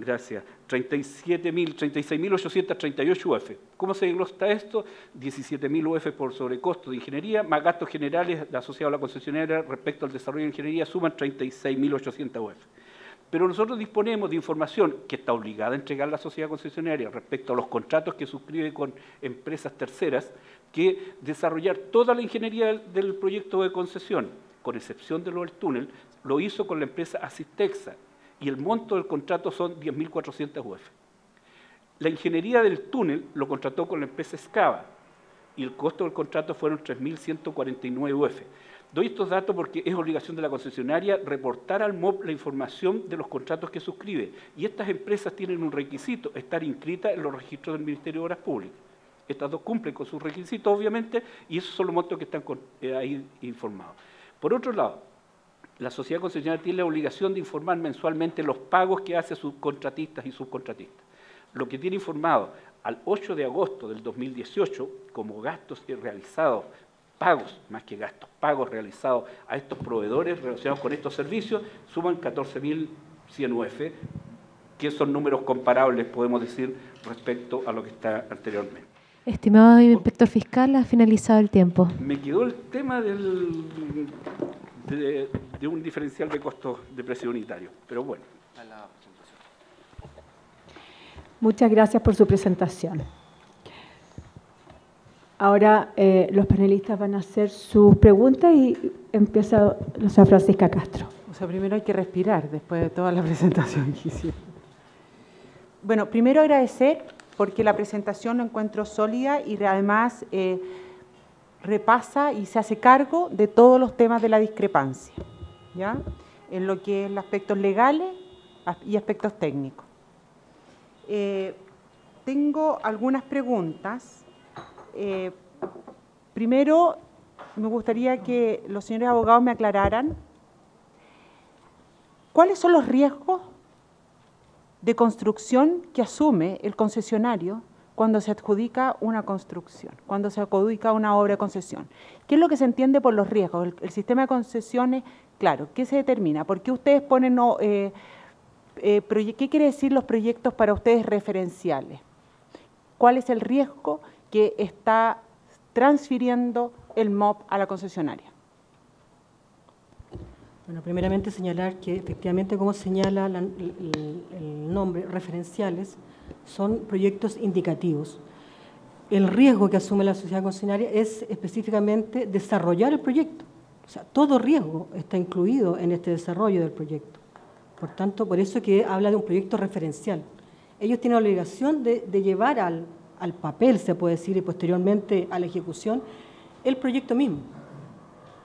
Speaker 3: 36.838 UF. ¿Cómo se desglosa esto? 17.000 UF por sobrecosto de ingeniería, más gastos generales asociados a la concesionaria respecto al desarrollo de ingeniería suman 36.800 UF. Pero nosotros disponemos de información que está obligada a entregar la sociedad concesionaria respecto a los contratos que suscribe con empresas terceras, que desarrollar toda la ingeniería del proyecto de concesión, con excepción de lo del túnel, lo hizo con la empresa Asistexa, y el monto del contrato son 10.400 UF. La ingeniería del túnel lo contrató con la empresa Excava, y el costo del contrato fueron 3.149 UF. Doy estos datos porque es obligación de la concesionaria reportar al MOP la información de los contratos que suscribe, y estas empresas tienen un requisito, estar inscritas en los registros del Ministerio de Obras Públicas. Estas dos cumplen con sus requisitos, obviamente, y esos son los montos que están ahí informados. Por otro lado, la sociedad concesionaria tiene la obligación de informar mensualmente los pagos que hace a sus contratistas y subcontratistas. Lo que tiene informado al 8 de agosto del 2018 como gastos realizados, pagos, más que gastos, pagos realizados a estos proveedores relacionados con estos servicios, suman 14.100 UF, que son números comparables, podemos decir, respecto a lo que está anteriormente.
Speaker 4: Estimado inspector fiscal, ha finalizado el tiempo.
Speaker 3: Me quedó el tema de un diferencial de costos de precio unitario, pero bueno.
Speaker 1: Muchas gracias por su presentación. Ahora los panelistas van a hacer sus preguntas y empieza la señora Francisca Castro.
Speaker 5: O sea, primero hay que respirar después de toda la presentación que hicieron. Bueno, primero agradecer porque la presentación la encuentro sólida y además repasa y se hace cargo de todos los temas de la discrepancia, ¿ya? En lo que es aspectos legales y aspectos técnicos. Tengo algunas preguntas. Primero, me gustaría que los señores abogados me aclararan cuáles son los riesgos de construcción que asume el concesionario cuando se adjudica una construcción, cuando se adjudica una obra de concesión. ¿Qué es lo que se entiende por los riesgos? El sistema de concesiones, claro, ¿qué se determina? ¿Por qué ustedes ponen, qué quiere decir los proyectos para ustedes referenciales? ¿Cuál es el riesgo que está transfiriendo el MOP a la concesionaria?
Speaker 2: Bueno, primeramente señalar que efectivamente, como señala el nombre, referenciales, son proyectos indicativos. El riesgo que asume la sociedad concesionaria es específicamente desarrollar el proyecto. O sea, todo riesgo está incluido en este desarrollo del proyecto. Por tanto, por eso que habla de un proyecto referencial. Ellos tienen la obligación de llevar al papel, se puede decir, y posteriormente a la ejecución, el proyecto mismo.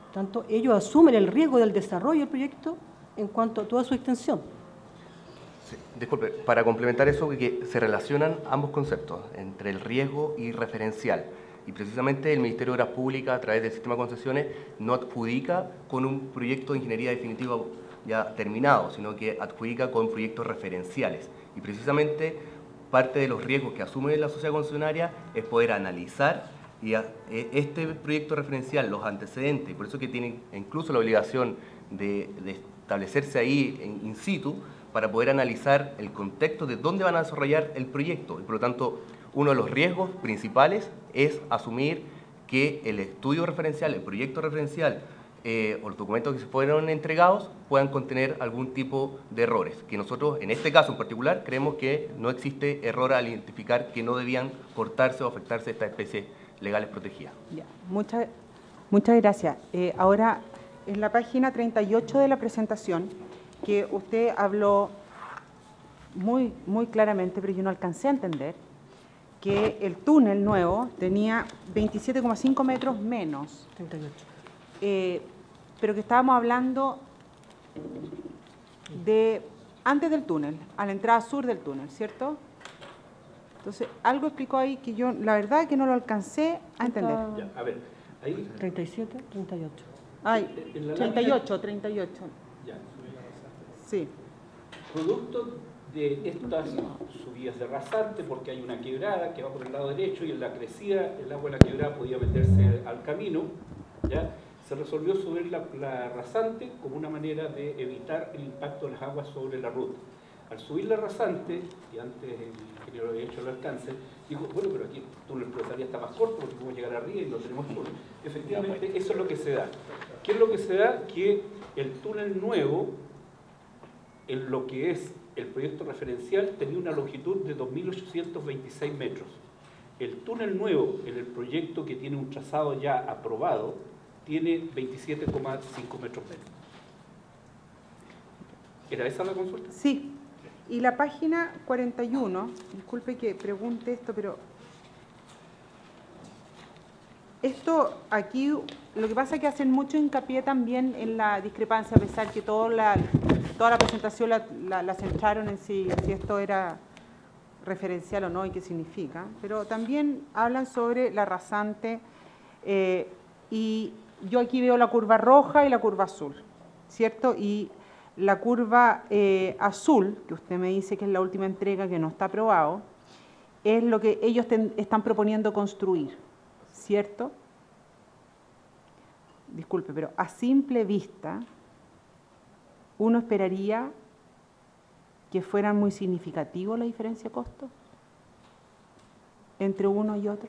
Speaker 2: Por tanto, ellos asumen el riesgo del desarrollo del proyecto en cuanto a toda su extensión.
Speaker 6: Sí, disculpe, para complementar eso, que se relacionan ambos conceptos, entre el riesgo y referencial. Y precisamente el Ministerio de Obras Públicas, a través del sistema de concesiones, no adjudica con un proyecto de ingeniería definitiva ya terminado, sino que adjudica con proyectos referenciales. Y precisamente parte de los riesgos que asume la sociedad concesionaria es poder analizar y este proyecto referencial, los antecedentes, por eso que tienen incluso la obligación de establecerse ahí in situ para poder analizar el contexto de dónde van a desarrollar el proyecto. Y por lo tanto, uno de los riesgos principales es asumir que el estudio referencial, el proyecto referencial o los documentos que se fueron entregados puedan contener algún tipo de errores, que nosotros, en este caso en particular, creemos que no existe error al identificar que no debían cortarse o afectarse estas especies legales protegidas. Ya,
Speaker 5: muchas gracias. Ahora, en la página 38 de la presentación, que usted habló muy claramente, pero yo no alcancé a entender, que el túnel nuevo tenía 27,5 metros menos.
Speaker 2: 38.
Speaker 5: Pero que estábamos hablando de antes del túnel, a la entrada sur del túnel, ¿cierto? Entonces, algo explicó ahí que yo, la verdad, que no lo alcancé a entender.
Speaker 3: Ya, a ver, ahí...
Speaker 2: 37, 38.
Speaker 5: Ay, 38.
Speaker 3: Ya.
Speaker 5: Sí.
Speaker 3: Producto de estas subidas de rasante, porque hay una quebrada que va por el lado derecho y en la crecida el agua de la quebrada podía meterse al camino, ¿ya? Se resolvió subir la rasante como una manera de evitar el impacto de las aguas sobre la ruta. Al subir la rasante, y antes el ingeniero había hecho el alcance, dijo, bueno, pero aquí el túnel empresarial está más corto porque podemos llegar arriba y no tenemos túnel. Efectivamente, eso es lo que se da. ¿Qué es lo que se da? Que el túnel nuevo en lo que es el proyecto referencial tenía una longitud de 2.826 metros. El túnel nuevo en el proyecto, que tiene un trazado ya aprobado, tiene 27,5 metros menos. ¿Era esa la consulta?
Speaker 5: Sí. Y la página 41, disculpe que pregunte esto, pero esto aquí, lo que pasa es que hacen mucho hincapié también en la discrepancia, a pesar que toda la presentación la centraron en si esto era referencial o no y qué significa, pero también hablan sobre la rasante y yo aquí veo la curva roja y la curva azul, ¿cierto? Y la curva azul, que usted me dice que es la última entrega que no está aprobado, es lo que ellos están proponiendo construir, ¿cierto? Disculpe, pero a simple vista uno esperaría que fueran muy significativos la diferencia de costo entre uno y otro.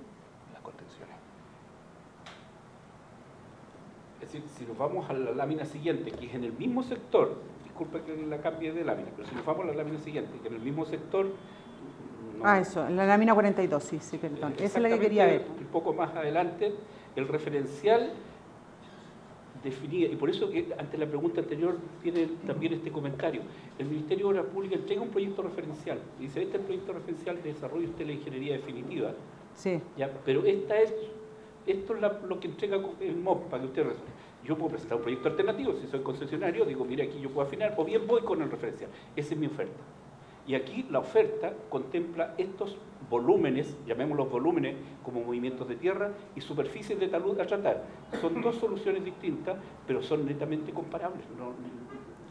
Speaker 6: Las contenciones.
Speaker 3: Es decir, si nos vamos a la lámina siguiente, que es en el mismo sector, disculpe que la cambie de lámina, pero si nos vamos a la lámina siguiente, que en el mismo sector... No,
Speaker 5: eso, en la lámina 42, sí, perdón. Esa es la que quería ver.
Speaker 3: Un poco más adelante, el referencial definía, y por eso que ante la pregunta anterior tiene también este comentario. El Ministerio de Obras Públicas entrega un proyecto referencial, y dice, este es el proyecto referencial de desarrollo de la ingeniería definitiva.
Speaker 5: Sí.
Speaker 3: ¿Ya? Pero esto es lo que entrega el MOP para que usted resuelva. Yo puedo presentar un proyecto alternativo, si soy concesionario, digo, mira, aquí yo puedo afinar, o bien voy con el referencial. Esa es mi oferta. Y aquí la oferta contempla estos volúmenes, llamémoslos volúmenes como movimientos de tierra y superficies de talud a tratar. Son dos soluciones distintas, pero son netamente comparables.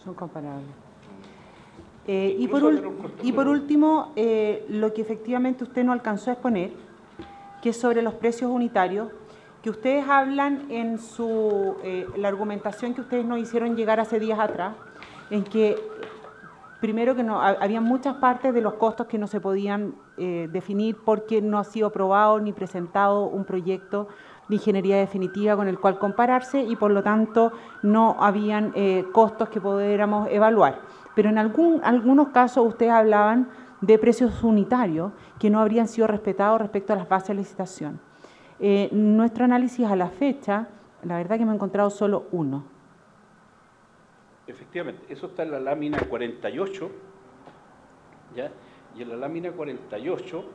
Speaker 5: Son comparables. Y por último, lo que efectivamente usted no alcanzó a exponer, que es sobre los precios unitarios, que ustedes hablan en la argumentación que ustedes nos hicieron llegar hace días atrás, en que primero que no había muchas partes de los costos que no se podían definir porque no ha sido aprobado ni presentado un proyecto de ingeniería definitiva con el cual compararse y por lo tanto no habían costos que pudiéramos evaluar. Pero en algunos casos ustedes hablaban de precios unitarios que no habrían sido respetados respecto a las bases de licitación. Nuestro análisis a la fecha, la verdad que me he encontrado solo uno.
Speaker 3: Efectivamente, eso está en la lámina 48, ¿ya? Y en la lámina 48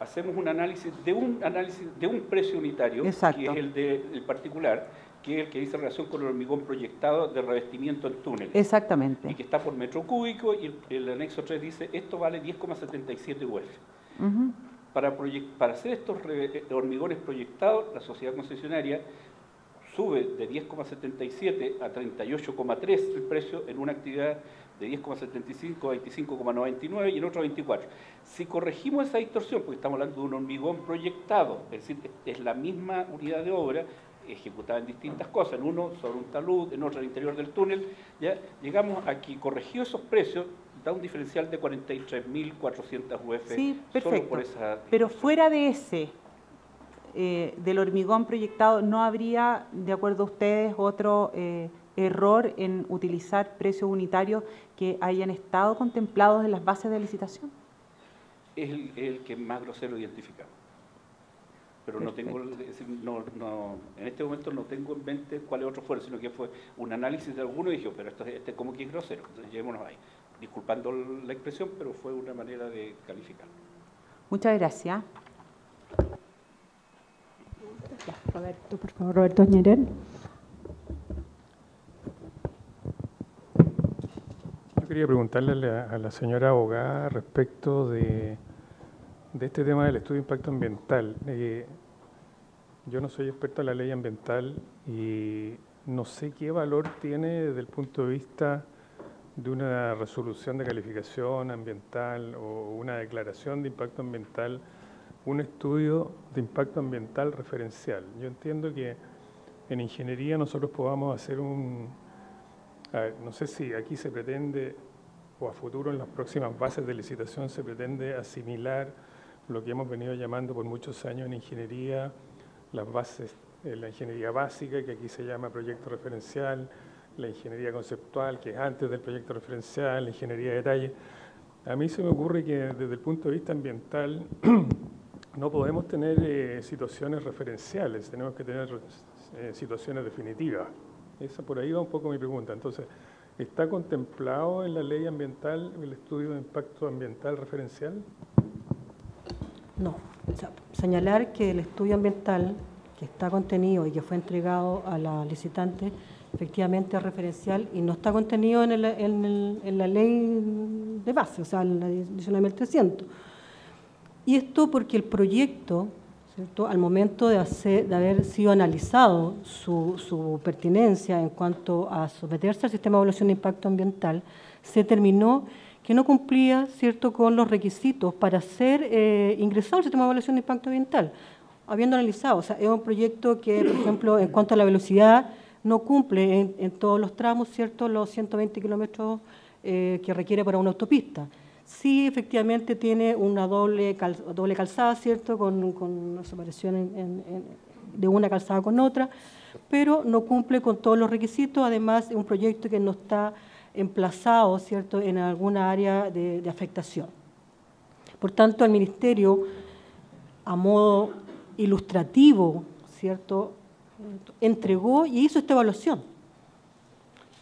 Speaker 3: hacemos un análisis de un precio unitario,
Speaker 5: exacto,
Speaker 3: que es el del particular, que es el que dice relación con el hormigón proyectado de revestimiento en túneles.
Speaker 5: Exactamente.
Speaker 3: Y que está por metro cúbico, y el anexo 3 dice, esto vale 10,77 UF. Para hacer estos hormigones proyectados, la sociedad concesionaria sube de 10,77 a 38,3 el precio en una actividad de 10,75 a 25,99 y en otra 24. Si corregimos esa distorsión, porque estamos hablando de un hormigón proyectado, es decir, es la misma unidad de obra ejecutada en distintas cosas, en uno sobre un talud, en otro al interior del túnel, ¿ya? Llegamos a que corregido esos precios, da un diferencial de 43.400 UF.
Speaker 5: Sí, perfecto.
Speaker 3: Solo por esa...
Speaker 5: Pero fuera de ese, del hormigón proyectado, ¿no habría, de acuerdo a ustedes, otro error en utilizar precios unitarios que hayan estado contemplados en las bases de licitación?
Speaker 3: Es el que más grosero identificamos. Pero
Speaker 5: perfecto,
Speaker 3: no tengo, es decir, en este momento no tengo en mente cuáles otros fueron, sino que fue un análisis de alguno y dije, pero este como que es grosero, entonces llevémonos ahí. Disculpando la expresión, pero fue una manera de calificarlo.
Speaker 5: Muchas gracias.
Speaker 1: Roberto, por favor, Roberto Ñerén.
Speaker 7: Yo quería preguntarle a la señora abogada respecto de este tema del estudio de impacto ambiental. Yo no soy experto en la ley ambiental y no sé qué valor tiene desde el punto de vista de una resolución de calificación ambiental o una declaración de impacto ambiental, un estudio de impacto ambiental referencial. Yo entiendo que en ingeniería nosotros podamos hacer no sé si aquí se pretende, o a futuro en las próximas bases de licitación se pretende asimilar lo que hemos venido llamando por muchos años en ingeniería, las bases, la ingeniería básica, que aquí se llama proyecto referencial, la ingeniería conceptual, que es antes del proyecto referencial, la ingeniería de detalle. A mí se me ocurre que desde el punto de vista ambiental no podemos tener situaciones referenciales, tenemos que tener situaciones definitivas. Esa por ahí va un poco mi pregunta. Entonces, ¿está contemplado en la ley ambiental el estudio de impacto ambiental referencial?
Speaker 2: No. O sea, señalar que el estudio ambiental que está contenido y que fue entregado a la licitante efectivamente es referencial y no está contenido en la ley de base, o sea, en la 19.300. Y esto porque el proyecto, ¿cierto?, al momento de haber sido analizado su pertinencia en cuanto a someterse al sistema de evaluación de impacto ambiental, se determinó que no cumplía, ¿cierto?, con los requisitos para ser ingresado al sistema de evaluación de impacto ambiental, habiendo analizado. O sea, es un proyecto que, por ejemplo, en cuanto a la velocidad, no cumple en todos los tramos, ¿cierto?, los 120 kilómetros que requiere para una autopista. Sí, efectivamente tiene una doble calzada, ¿cierto?, con una separación de una calzada con otra, pero no cumple con todos los requisitos. Además, es un proyecto que no está emplazado, ¿cierto?, en alguna área de afectación. Por tanto, el Ministerio, a modo ilustrativo, ¿cierto?, entregó y hizo esta evaluación.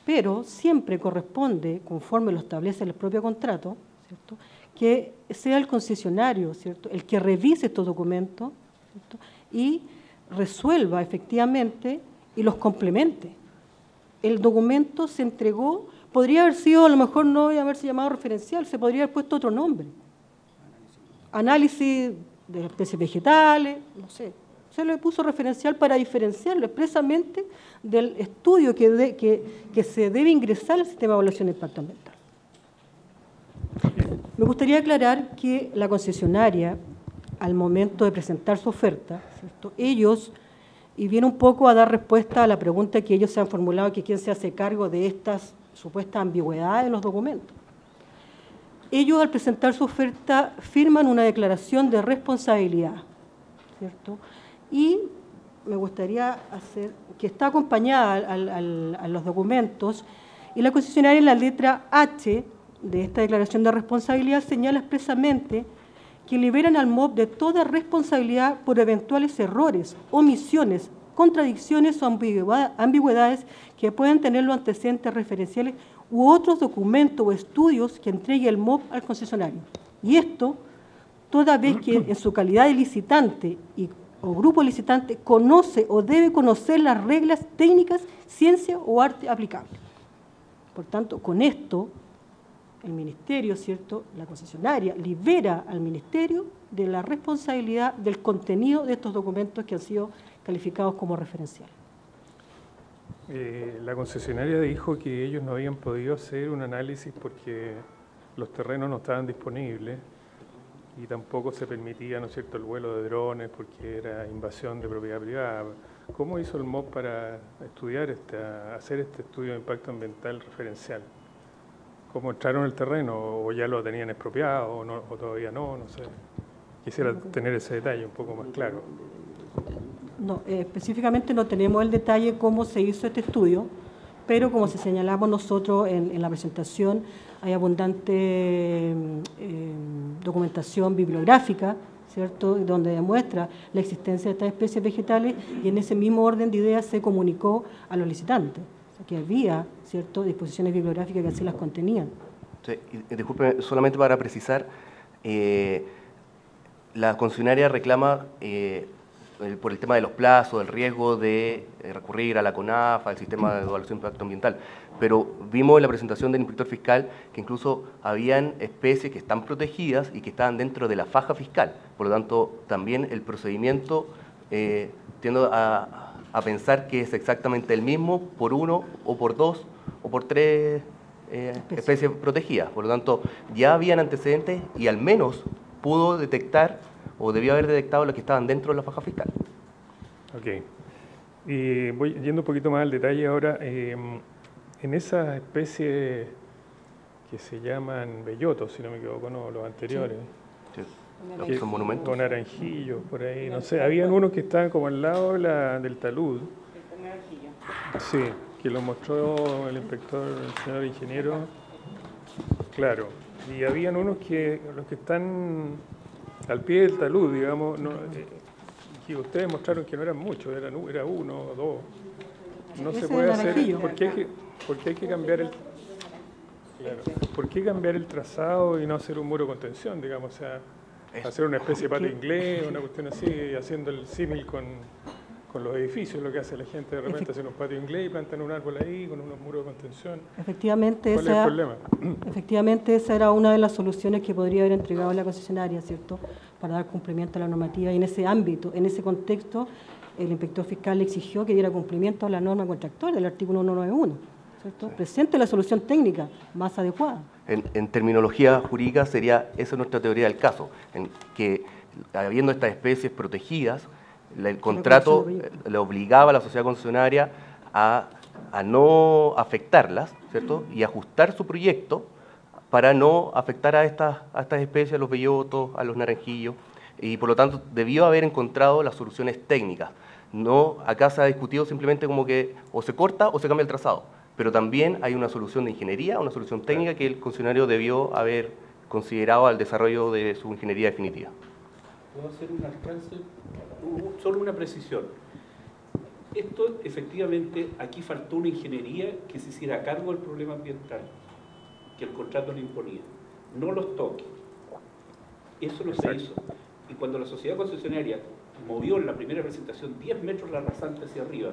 Speaker 2: Pero siempre corresponde, conforme lo establece el propio contrato, ¿cierto?, que sea el concesionario, ¿cierto?, el que revise estos documentos, ¿cierto?, y resuelva efectivamente y los complemente. El documento se entregó, podría haber sido, a lo mejor no haberse llamado referencial, se podría haber puesto otro nombre. Análisis de especies vegetales, no sé. Se le puso referencial para diferenciarlo expresamente del estudio que se debe ingresar al sistema de evaluación de impacto ambiental. Me gustaría aclarar que la concesionaria, al momento de presentar su oferta, ¿cierto?, ellos, y viene un poco a dar respuesta a la pregunta que ellos se han formulado, que quién se hace cargo de estas supuestas ambigüedades en los documentos. Ellos, al presentar su oferta, firman una declaración de responsabilidad, ¿cierto?, y me gustaría hacer, que está acompañada a los documentos, y la concesionaria en la letra H de esta declaración de responsabilidad señala expresamente que liberan al MOB de toda responsabilidad por eventuales errores, omisiones, contradicciones o ambigüedades que pueden tener los antecedentes referenciales u otros documentos o estudios que entregue el MOB al concesionario. Y esto, toda vez que en su calidad de licitante o grupo licitante conoce o debe conocer las reglas técnicas, ciencia o arte aplicable. Por tanto, con esto, el Ministerio, ¿cierto?, la concesionaria, libera al Ministerio de la responsabilidad del contenido de estos documentos que han sido calificados como referencial.
Speaker 7: La concesionaria dijo que ellos no habían podido hacer un análisis porque los terrenos no estaban disponibles y tampoco se permitía, ¿no es cierto?, el vuelo de drones porque era invasión de propiedad privada. ¿Cómo hizo el MOB para estudiar hacer este estudio de impacto ambiental referencial? ¿Cómo entraron el terreno? ¿O ya lo tenían expropiado o todavía no? No sé. Quisiera tener ese detalle un poco más claro.
Speaker 2: No, específicamente no tenemos el detalle cómo se hizo este estudio, pero como se señalamos nosotros en la presentación, hay abundante documentación bibliográfica, ¿cierto?, donde demuestra la existencia de estas especies vegetales, y en ese mismo orden de ideas se comunicó a los licitantes, o sea, que había, ¿cierto?, disposiciones bibliográficas que así las contenían.
Speaker 6: Sí, y disculpe, solamente para precisar, la concesionaria reclama por el tema de los plazos, el riesgo de recurrir a la CONAF, al sistema de evaluación de impacto ambiental, pero vimos en la presentación del inspector fiscal que incluso habían especies que están protegidas y que estaban dentro de la faja fiscal, por lo tanto también el procedimiento tiendo a pensar que es exactamente el mismo por uno o por dos o por tres especies protegidas, por lo tanto ya habían antecedentes y al menos pudo detectar o debió haber detectado los que estaban dentro de la faja fiscal.
Speaker 7: Ok. Y voy yendo un poquito más al detalle ahora. En esas especies que se llaman bellotos, si no me equivoco, no, los anteriores.
Speaker 6: Sí. Son monumentos.
Speaker 7: Con naranjillos, por ahí, no sé. Habían unos que estaban como al lado del talud. Sí, que lo mostró el inspector, el señor ingeniero, claro. Y habían unos que, los que están al pie del talud, digamos, no, que ustedes mostraron que no eran muchos, era uno o dos. No se puede hacer, ¿por qué hay que cambiar el... Claro. ¿Por qué cambiar el trazado y no hacer un muro de contención, digamos? O sea, hacer una especie de patio inglés, una cuestión así, haciendo el símil con los edificios, lo que hace la gente de repente, hacer un patio inglés y plantan un árbol ahí con unos muros de contención.
Speaker 2: Efectivamente,
Speaker 7: ¿Cuál es el problema?
Speaker 2: Efectivamente, esa era una de las soluciones que podría haber entregado la concesionaria, ¿cierto?, para dar cumplimiento a la normativa. Y en ese ámbito, en ese contexto, el inspector fiscal le exigió que diera cumplimiento a la norma contractual del artículo 191, ¿cierto? Sí. Presente la solución técnica más adecuada. En
Speaker 6: terminología jurídica sería, esa es nuestra teoría del caso, en que habiendo estas especies protegidas, el contrato le obligaba a la sociedad concesionaria a no afectarlas, ¿cierto? Y ajustar su proyecto para no afectar a estas especies, a los bellotos, a los naranjillos, y por lo tanto debió haber encontrado las soluciones técnicas. No, acá se ha discutido simplemente como que o se corta o se cambia el trazado, pero también hay una solución de ingeniería, una solución técnica que el concesionario debió haber considerado al desarrollo de su ingeniería definitiva.
Speaker 3: ¿Puedo hacer un alcance? Solo una precisión. Esto, efectivamente, aquí faltó una ingeniería que se hiciera cargo del problema ambiental, que el contrato le imponía. No los toques. Eso no se hizo. Y cuando la sociedad concesionaria movió en la primera presentación 10 metros la rasante hacia arriba,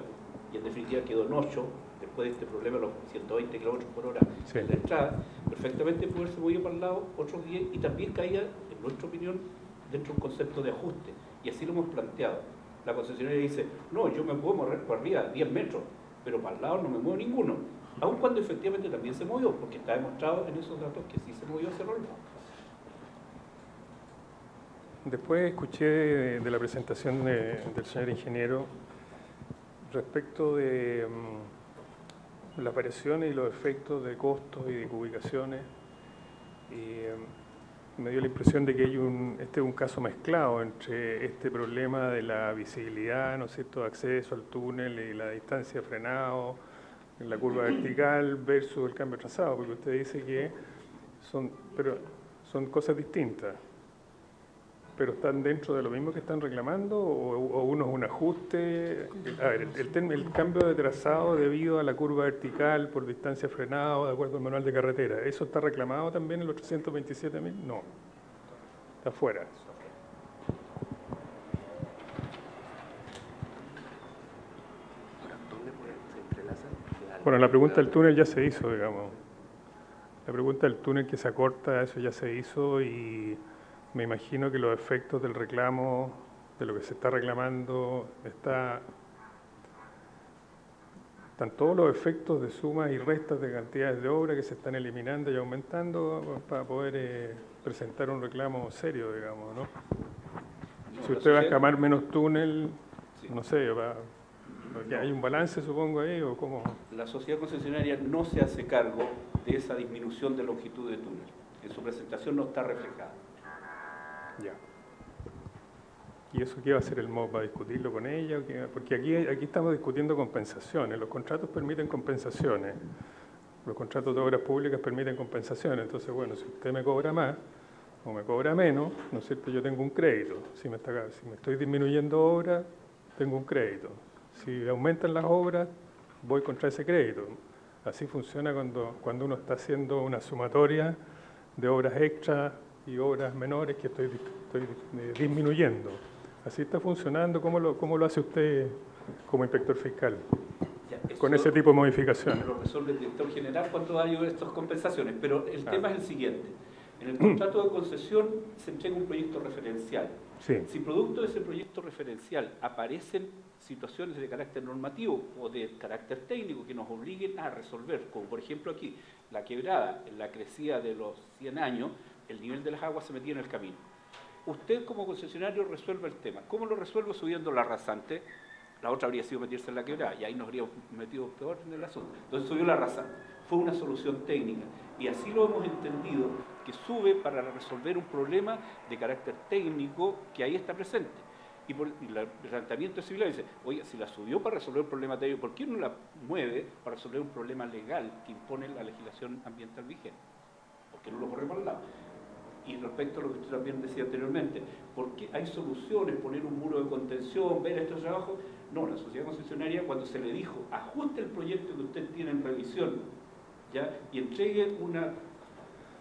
Speaker 3: y en definitiva quedó en 8, después de este problema de los 120 km por hora en la entrada, perfectamente pudo haberse movido para el lado otros 10 y también caía, en nuestra opinión, dentro de un concepto de ajuste. Y así lo hemos planteado. La concesionaria dice, no, yo me puedo mover por arriba 10 metros, pero para el lado no me muevo ninguno. Aun cuando efectivamente también se movió, porque está demostrado en esos datos que sí se movió ese rol.
Speaker 7: Después escuché de la presentación del señor ingeniero respecto de las variaciones y los efectos de costos y de ubicaciones. Me dio la impresión de que este es un caso mezclado entre este problema de la visibilidad, ¿no es cierto?, de acceso al túnel y la distancia de frenado, en la curva vertical versus el cambio de trazado, porque usted dice que son cosas distintas, pero están dentro de lo mismo que están reclamando o uno es un ajuste. A ver, el cambio de trazado debido a la curva vertical por distancia de frenado, de acuerdo al manual de carretera, ¿eso está reclamado también en los 327.000? No, está fuera. Bueno, la pregunta del túnel ya se hizo, digamos. La pregunta del túnel que se acorta, eso ya se hizo y me imagino que los efectos del reclamo, de lo que se está reclamando, están todos los efectos de sumas y restas de cantidades de obra que se están eliminando y aumentando para poder presentar un reclamo serio, digamos, ¿no? Si usted va a escamar menos túnel, no sé, ¿hay un balance, supongo, ahí o cómo?
Speaker 3: La sociedad concesionaria no se hace cargo de esa disminución de longitud de túnel. En su presentación no está reflejada.
Speaker 7: Ya. ¿Y eso qué va a hacer el MOB? ¿Va a discutirlo con ella? Porque aquí estamos discutiendo compensaciones. Los contratos permiten compensaciones. Los contratos de obras públicas permiten compensaciones. Entonces, bueno, si usted me cobra más o me cobra menos, ¿no es cierto?, yo tengo un crédito. Si me estoy disminuyendo obras, tengo un crédito. Si aumentan las obras, voy contra ese crédito. Así funciona cuando uno está haciendo una sumatoria de obras extras y obras menores que estoy disminuyendo. Así está funcionando. ¿Cómo lo hace usted como inspector fiscal? Con ese tipo de modificaciones.
Speaker 3: Lo resuelve el director general cuando hay estas compensaciones, pero el tema es el siguiente. En el contrato de concesión se entrega un proyecto referencial.
Speaker 7: Sí.
Speaker 3: Si producto de ese proyecto referencial aparecen situaciones de carácter normativo o de carácter técnico que nos obliguen a resolver, como por ejemplo aquí, la quebrada, en la crecida de los 100 años, el nivel de las aguas se metía en el camino. Usted como concesionario resuelve el tema. ¿Cómo lo resuelvo? Subiendo la rasante. La otra habría sido meterse en la quebrada y ahí nos habríamos metido peor en el asunto. Entonces subió la rasante. Fue una solución técnica y así lo hemos entendido, que sube para resolver un problema de carácter técnico que ahí está presente. y el planteamiento civil dice, oye, si la subió para resolver un problema técnico, ¿por qué no la mueve para resolver un problema legal que impone la legislación ambiental vigente? ¿Por qué no lo corremos al lado? Y respecto a lo que usted también decía anteriormente, ¿por qué hay soluciones, poner un muro de contención, ver estos trabajos? No, la sociedad concesionaria, cuando se le dijo, ajuste el proyecto que usted tiene en revisión, ¿ya? Y entregue una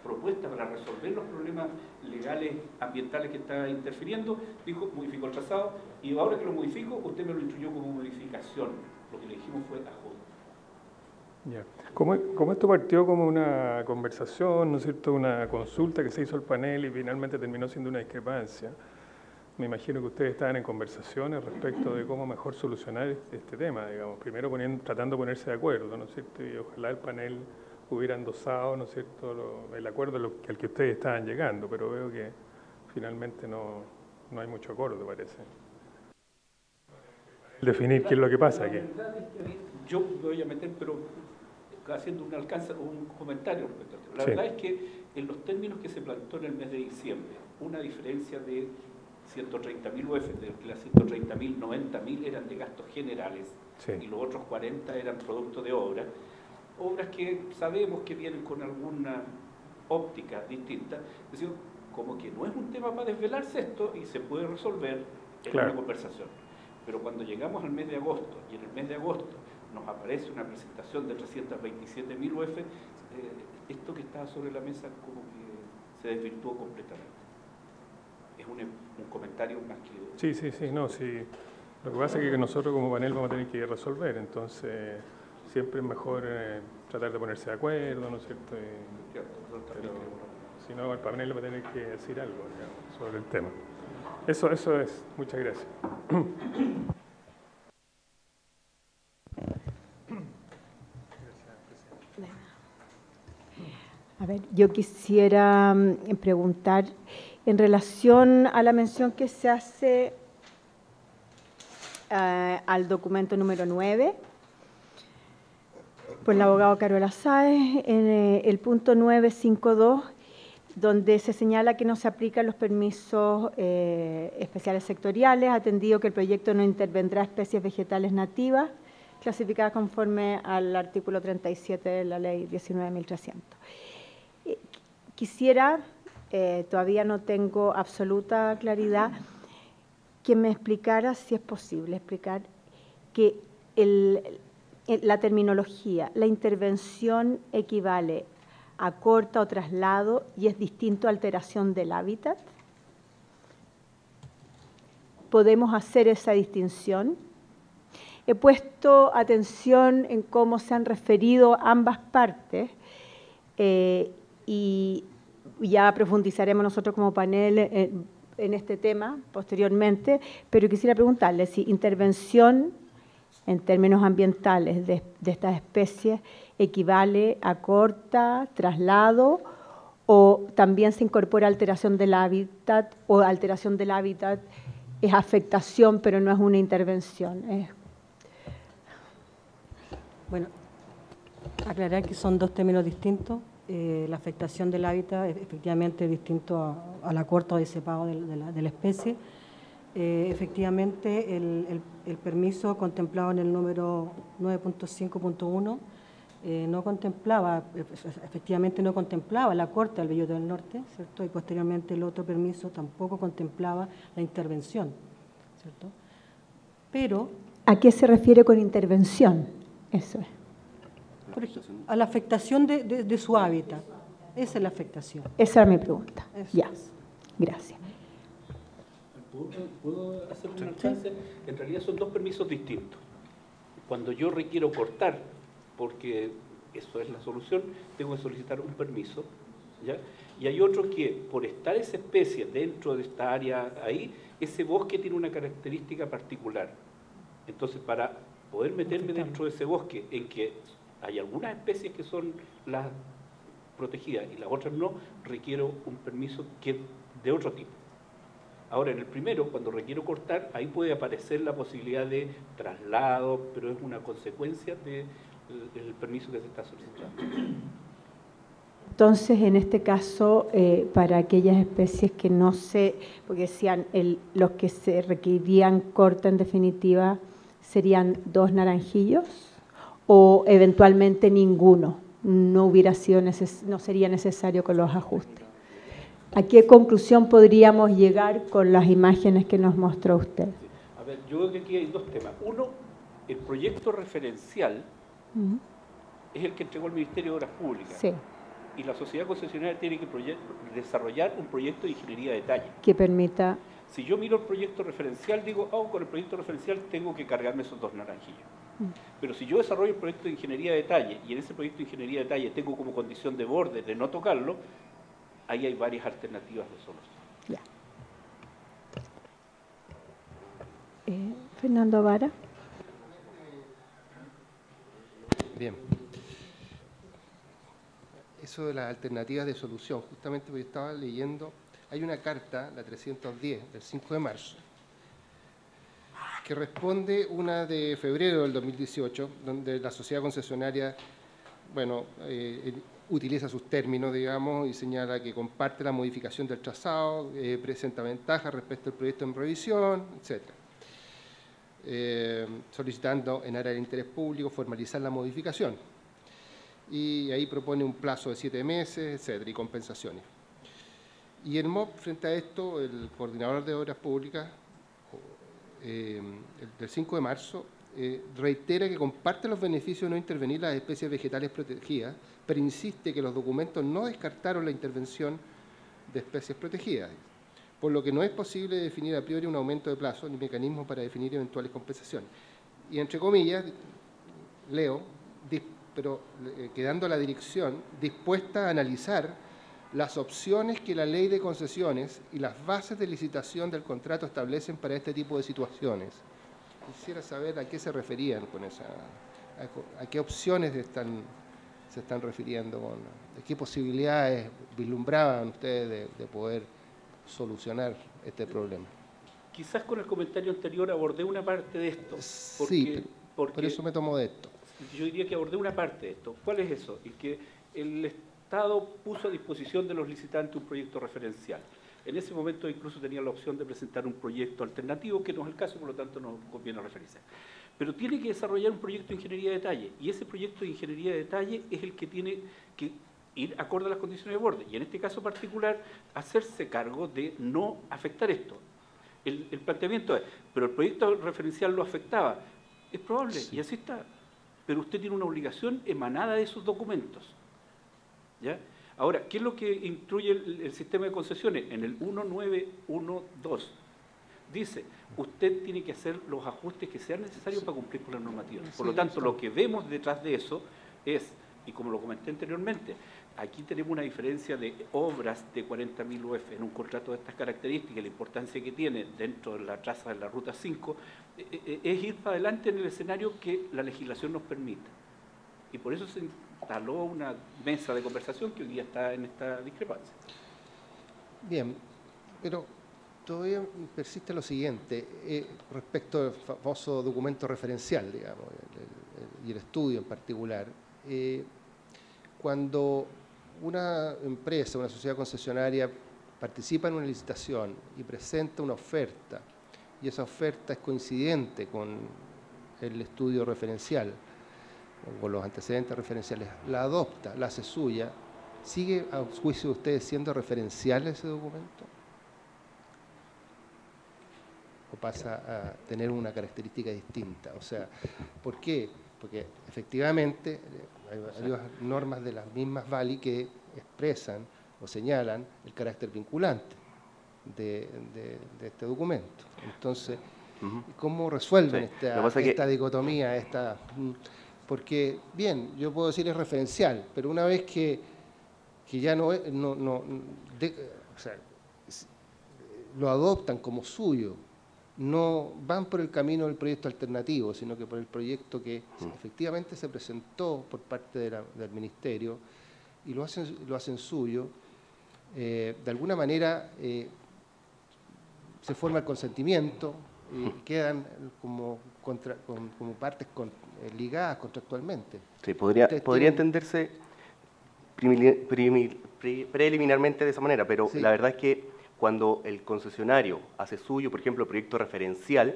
Speaker 3: propuesta para resolver los problemas legales ambientales que está interfiriendo, dijo, modificó el trazado, y ahora que lo modifico, usted me lo instruyó como modificación. Lo que le dijimos fue ajuste.
Speaker 7: Ya. Como esto partió como una conversación, ¿no es cierto?, una consulta que se hizo al panel y finalmente terminó siendo una discrepancia, me imagino que ustedes estaban en conversaciones respecto de cómo mejor solucionar este tema, digamos, primero tratando de ponerse de acuerdo, ¿no es cierto?, y ojalá el panel hubiera endosado, ¿no es cierto?, el acuerdo al que ustedes estaban llegando, pero veo que finalmente no hay mucho acuerdo, parece. Definir qué es lo que pasa aquí.
Speaker 3: Yo me voy a meter, pero haciendo un alcance, un comentario respecto a esto. La verdad es que en los términos que se plantó en el mes de diciembre, una diferencia de 130.000 UF, de las 130.000, 90.000 eran de gastos generales y los otros 40 eran producto de obras que sabemos que vienen con alguna óptica distinta, es decir, como que no es un tema para desvelarse esto y se puede resolver en una conversación. Pero cuando llegamos al mes de agosto, y en el mes de agosto nos aparece una presentación de 327.000 UF, esto que estaba sobre la mesa como que se desvirtuó completamente. Es un comentario más que...
Speaker 7: Sí. Lo que pasa es que nosotros como panel vamos a tener que resolver, entonces siempre es mejor tratar de ponerse de acuerdo, ¿no es cierto? Pero si no, el panel va a tener que decir algo, digamos, sobre el tema. Eso es. Muchas gracias.
Speaker 1: A ver, yo quisiera preguntar en relación a la mención que se hace al documento número 9 por el abogado Carola Sáez, en el punto 952, donde se señala que no se aplican los permisos especiales sectoriales, atendido que el proyecto no intervendrá especies vegetales nativas, clasificadas conforme al artículo 37 de la ley 19.300. Quisiera, todavía no tengo absoluta claridad, que me explicara, si es posible, explicar que la terminología, la intervención equivale a corta o traslado y es distinto a alteración del hábitat. ¿Podemos hacer esa distinción? He puesto atención en cómo se han referido ambas partes y ya profundizaremos nosotros como panel en este tema posteriormente, pero quisiera preguntarle si intervención en términos ambientales de estas especies equivale a corta, traslado, o también se incorpora alteración del hábitat, o alteración del hábitat es afectación, pero no es una intervención.
Speaker 2: Bueno, aclarar que son dos términos distintos. La afectación del hábitat es efectivamente distinto a la corta o disipado de la especie. Efectivamente, el permiso contemplado en el número 9.5.1 no contemplaba, efectivamente no contemplaba la corta del Belloto del Norte, ¿cierto? Y posteriormente el otro permiso tampoco contemplaba la intervención, ¿cierto? Pero...
Speaker 1: ¿A qué se refiere con intervención? Eso es.
Speaker 2: Por ejemplo, a la afectación de su hábitat. Esa es la afectación.
Speaker 1: Esa era mi pregunta.
Speaker 2: Eso
Speaker 1: ya,
Speaker 2: es.
Speaker 1: Gracias.
Speaker 3: ¿Puedo hacer un alcance? En realidad son dos permisos distintos. Cuando yo requiero cortar, porque eso es la solución, tengo que solicitar un permiso, ¿ya? Y hay otro que, por estar esa especie dentro de esta área ahí, ese bosque tiene una característica particular. Entonces, para poder meterme dentro de ese bosque, en que hay algunas especies que son las protegidas y las otras no, requiero un permiso de otro tipo. Ahora, en el primero, cuando requiero cortar, ahí puede aparecer la posibilidad de traslado, pero es una consecuencia del permiso que se está solicitando.
Speaker 1: Entonces, en este caso, para aquellas especies que no se, porque decían, los que se requerirían corte en definitiva, ¿serían 2 naranjillos o eventualmente ninguno? No hubiera sido no sería necesario con los ajustes. ¿A qué conclusión podríamos llegar con las imágenes que nos mostró usted?
Speaker 3: A ver, yo creo que aquí hay 2 temas. Uno, el proyecto referencial es el que entregó el Ministerio de Obras Públicas.
Speaker 1: Sí.
Speaker 3: Y la sociedad concesionaria tiene que desarrollar un proyecto de ingeniería de detalle.
Speaker 1: Que permita...
Speaker 3: Si yo miro el proyecto referencial, digo, con el proyecto referencial tengo que cargarme esos 2 naranjillos. Pero si yo desarrollo el proyecto de ingeniería de detalle y en ese proyecto de ingeniería de detalle tengo como condición de borde de no tocarlo, ahí hay varias alternativas de solución.
Speaker 1: Ya. Fernando Vara.
Speaker 8: Bien. Eso de las alternativas de solución, justamente porque estaba leyendo, hay una carta, la 310, del 5 de marzo, que responde una de febrero del 2018, donde la sociedad concesionaria, bueno, utiliza sus términos, digamos, y señala que comparte la modificación del trazado, presenta ventajas respecto al proyecto en revisión, etc. Solicitando en área de interés público formalizar la modificación. Y ahí propone un plazo de 7 meses, etcétera, y compensaciones. Y el MOP, frente a esto, el coordinador de obras públicas, del 5 de marzo, reitera que comparte los beneficios de no intervenir las especies vegetales protegidas, pero insiste que los documentos no descartaron la intervención de especies protegidas, por lo que no es posible definir a priori un aumento de plazo ni mecanismos para definir eventuales compensaciones. Y entre comillas, leo, pero quedando la dirección dispuesta a analizar las opciones que la ley de concesiones y las bases de licitación del contrato establecen para este tipo de situaciones. Quisiera saber a qué se referían con esa, a qué opciones se están refiriendo, a qué posibilidades vislumbraban ustedes de poder solucionar este problema.
Speaker 3: Quizás con el comentario anterior abordé una parte de esto.
Speaker 8: Sí, por eso me tomo de esto.
Speaker 3: Yo diría que abordé una parte de esto. ¿Cuál es eso? El que el Estado puso a disposición de los licitantes un proyecto referencial. En ese momento incluso tenía la opción de presentar un proyecto alternativo, que no es el caso, por lo tanto no conviene referenciar. Pero tiene que desarrollar un proyecto de ingeniería de detalle, y ese proyecto de ingeniería de detalle es el que tiene que ir acorde a las condiciones de borde, y en este caso particular, hacerse cargo de no afectar esto. El planteamiento es, pero el proyecto referencial lo afectaba. Es probable, sí. Y así está. Pero usted tiene una obligación emanada de esos documentos. ¿Ya? Ahora, ¿qué es lo que instruye el sistema de concesiones? En el 1912 dice, usted tiene que hacer los ajustes que sean necesarios para cumplir con la normativa. Por lo tanto, lo que vemos detrás de eso es, y como lo comenté anteriormente, aquí tenemos una diferencia de obras de 40.000 UF en un contrato de estas características, la importancia que tiene dentro de la traza de la Ruta 5, es ir para adelante en el escenario que la legislación nos permita. Y por eso se instaló una mesa de conversación que hoy día está en esta discrepancia.
Speaker 8: Bien, pero todavía persiste lo siguiente, respecto al famoso documento referencial, digamos, y el estudio en particular. Cuando una empresa, una sociedad concesionaria participa en una licitación y presenta una oferta, y esa oferta es coincidente con el estudio referencial, o con los antecedentes referenciales, la adopta, la hace suya, ¿sigue a juicio de ustedes siendo referencial ese documento? ¿O pasa a tener una característica distinta? O sea, ¿por qué? Porque efectivamente hay varias normas de las mismas VALI que expresan o señalan el carácter vinculante de este documento. Entonces, ¿cómo resuelven esta dicotomía? Porque, bien, yo puedo decir es referencial, pero una vez que ya no es, o sea, lo adoptan como suyo, no van por el camino del proyecto alternativo, sino que por el proyecto que efectivamente se presentó por parte del Ministerio y lo hacen suyo, de alguna manera se forma el consentimiento y quedan como partes ligadas contractualmente.
Speaker 6: Sí, podría entenderse preliminarmente de esa manera, pero
Speaker 8: Sí.
Speaker 6: la verdad es que cuando el concesionario hace suyo, por ejemplo, el proyecto referencial,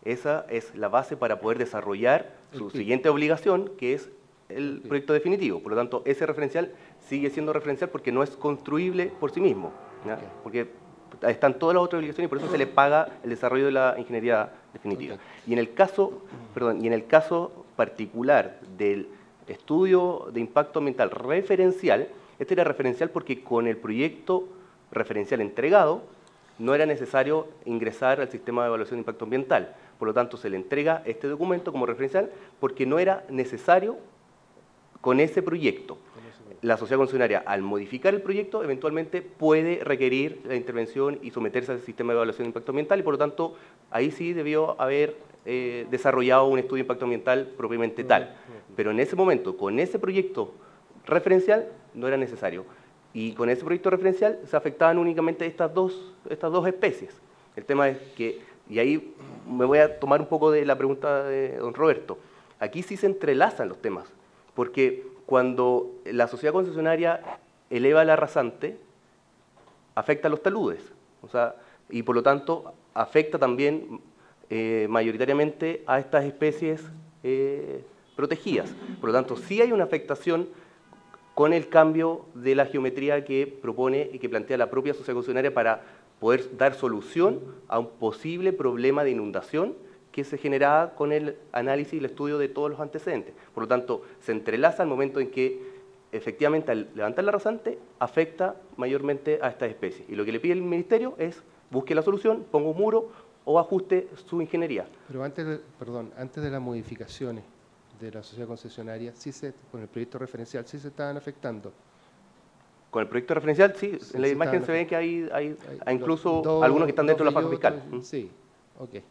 Speaker 6: esa es la base para poder desarrollar su siguiente obligación, que es el proyecto definitivo. Por lo tanto, ese referencial sigue siendo referencial porque no es construible por sí mismo, ¿ya?
Speaker 8: Ok.
Speaker 6: Porque están todas las otras obligaciones y por eso se le paga el desarrollo de la ingeniería definitiva.
Speaker 8: Ok.
Speaker 6: Y en el caso particular del estudio de impacto ambiental referencial, este era referencial porque con el proyecto referencial entregado no era necesario ingresar al sistema de evaluación de impacto ambiental. Por lo tanto, se le entrega este documento como referencial porque no era necesario con ese proyecto. La sociedad concesionaria, al modificar el proyecto, eventualmente puede requerir la intervención y someterse al sistema de evaluación de impacto ambiental y, por lo tanto, ahí sí debió haber desarrollado un estudio de impacto ambiental propiamente tal. Pero en ese momento, con ese proyecto referencial, no era necesario. Y con ese proyecto referencial se afectaban únicamente estas dos especies. El tema es que, y ahí me voy a tomar un poco de la pregunta de don Roberto, aquí sí se entrelazan los temas, porque cuando la sociedad concesionaria eleva la rasante, afecta a los taludes, o sea, y por lo tanto afecta también mayoritariamente a estas especies protegidas. Por lo tanto, sí hay una afectación con el cambio de la geometría que propone y que plantea la propia sociedad concesionaria para poder dar solución a un posible problema de inundación que se generaba con el análisis y el estudio de todos los antecedentes. Por lo tanto, se entrelaza al momento en que efectivamente al levantar la rasante afecta mayormente a estas especies. Y lo que le pide el Ministerio es busque la solución, ponga un muro o ajuste su ingeniería.
Speaker 8: Pero antes de las modificaciones de la sociedad concesionaria, con el proyecto referencial, sí se estaban afectando.
Speaker 6: Con el proyecto referencial, sí,
Speaker 8: Sí,
Speaker 6: en la
Speaker 8: sí
Speaker 6: imagen
Speaker 8: estaban
Speaker 6: se ve que hay incluso
Speaker 8: dos-
Speaker 6: algunos que están dentro de la
Speaker 8: dos
Speaker 6: faja
Speaker 8: bellotos,
Speaker 6: fiscal.
Speaker 8: Sí, ok.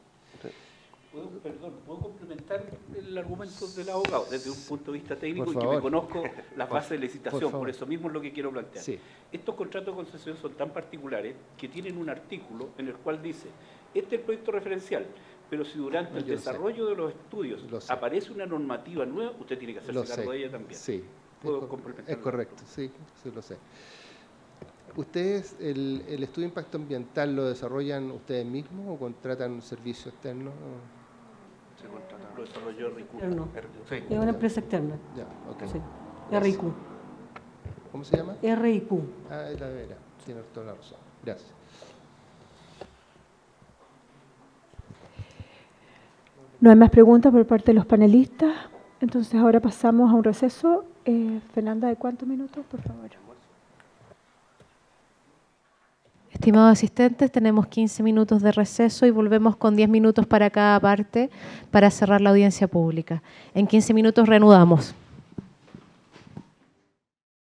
Speaker 3: ¿Puedo complementar el argumento del abogado desde un punto de vista técnico
Speaker 8: Por
Speaker 3: y que
Speaker 8: favor.
Speaker 3: me conozco las bases de licitación?
Speaker 8: favor.
Speaker 3: Por eso mismo es lo que quiero plantear.
Speaker 8: Sí.
Speaker 3: Estos contratos de concesión son tan particulares que tienen un artículo en el cual dice, este es el proyecto referencial, pero si durante el
Speaker 8: Yo lo sé.
Speaker 3: desarrollo de los estudios
Speaker 8: Lo sé.
Speaker 3: aparece una normativa nueva, usted tiene que hacerse
Speaker 8: Lo
Speaker 3: cargo
Speaker 8: sé.
Speaker 3: de ella también.
Speaker 8: Sí,
Speaker 3: ¿Puedo complementar?
Speaker 8: es correcto, sí, sí lo sé. ¿Ustedes el estudio de impacto ambiental lo desarrollan ustedes mismos o contratan un servicio externo?
Speaker 3: Lo desarrolló RICU.
Speaker 2: Externo.
Speaker 6: Sí.
Speaker 2: Es una empresa externa.
Speaker 8: Ya, ok.
Speaker 2: Sí. RIQ.
Speaker 8: ¿Cómo se llama?
Speaker 2: RIQ.
Speaker 8: Ah, es la vera, tiene toda la razón. Gracias.
Speaker 1: No hay más preguntas por parte de los panelistas. Entonces ahora pasamos a un receso. Fernanda, ¿de cuántos minutos, por favor?
Speaker 4: Estimados asistentes, tenemos 15 minutos de receso y volvemos con 10 minutos para cada parte para cerrar la audiencia pública. En 15 minutos reanudamos.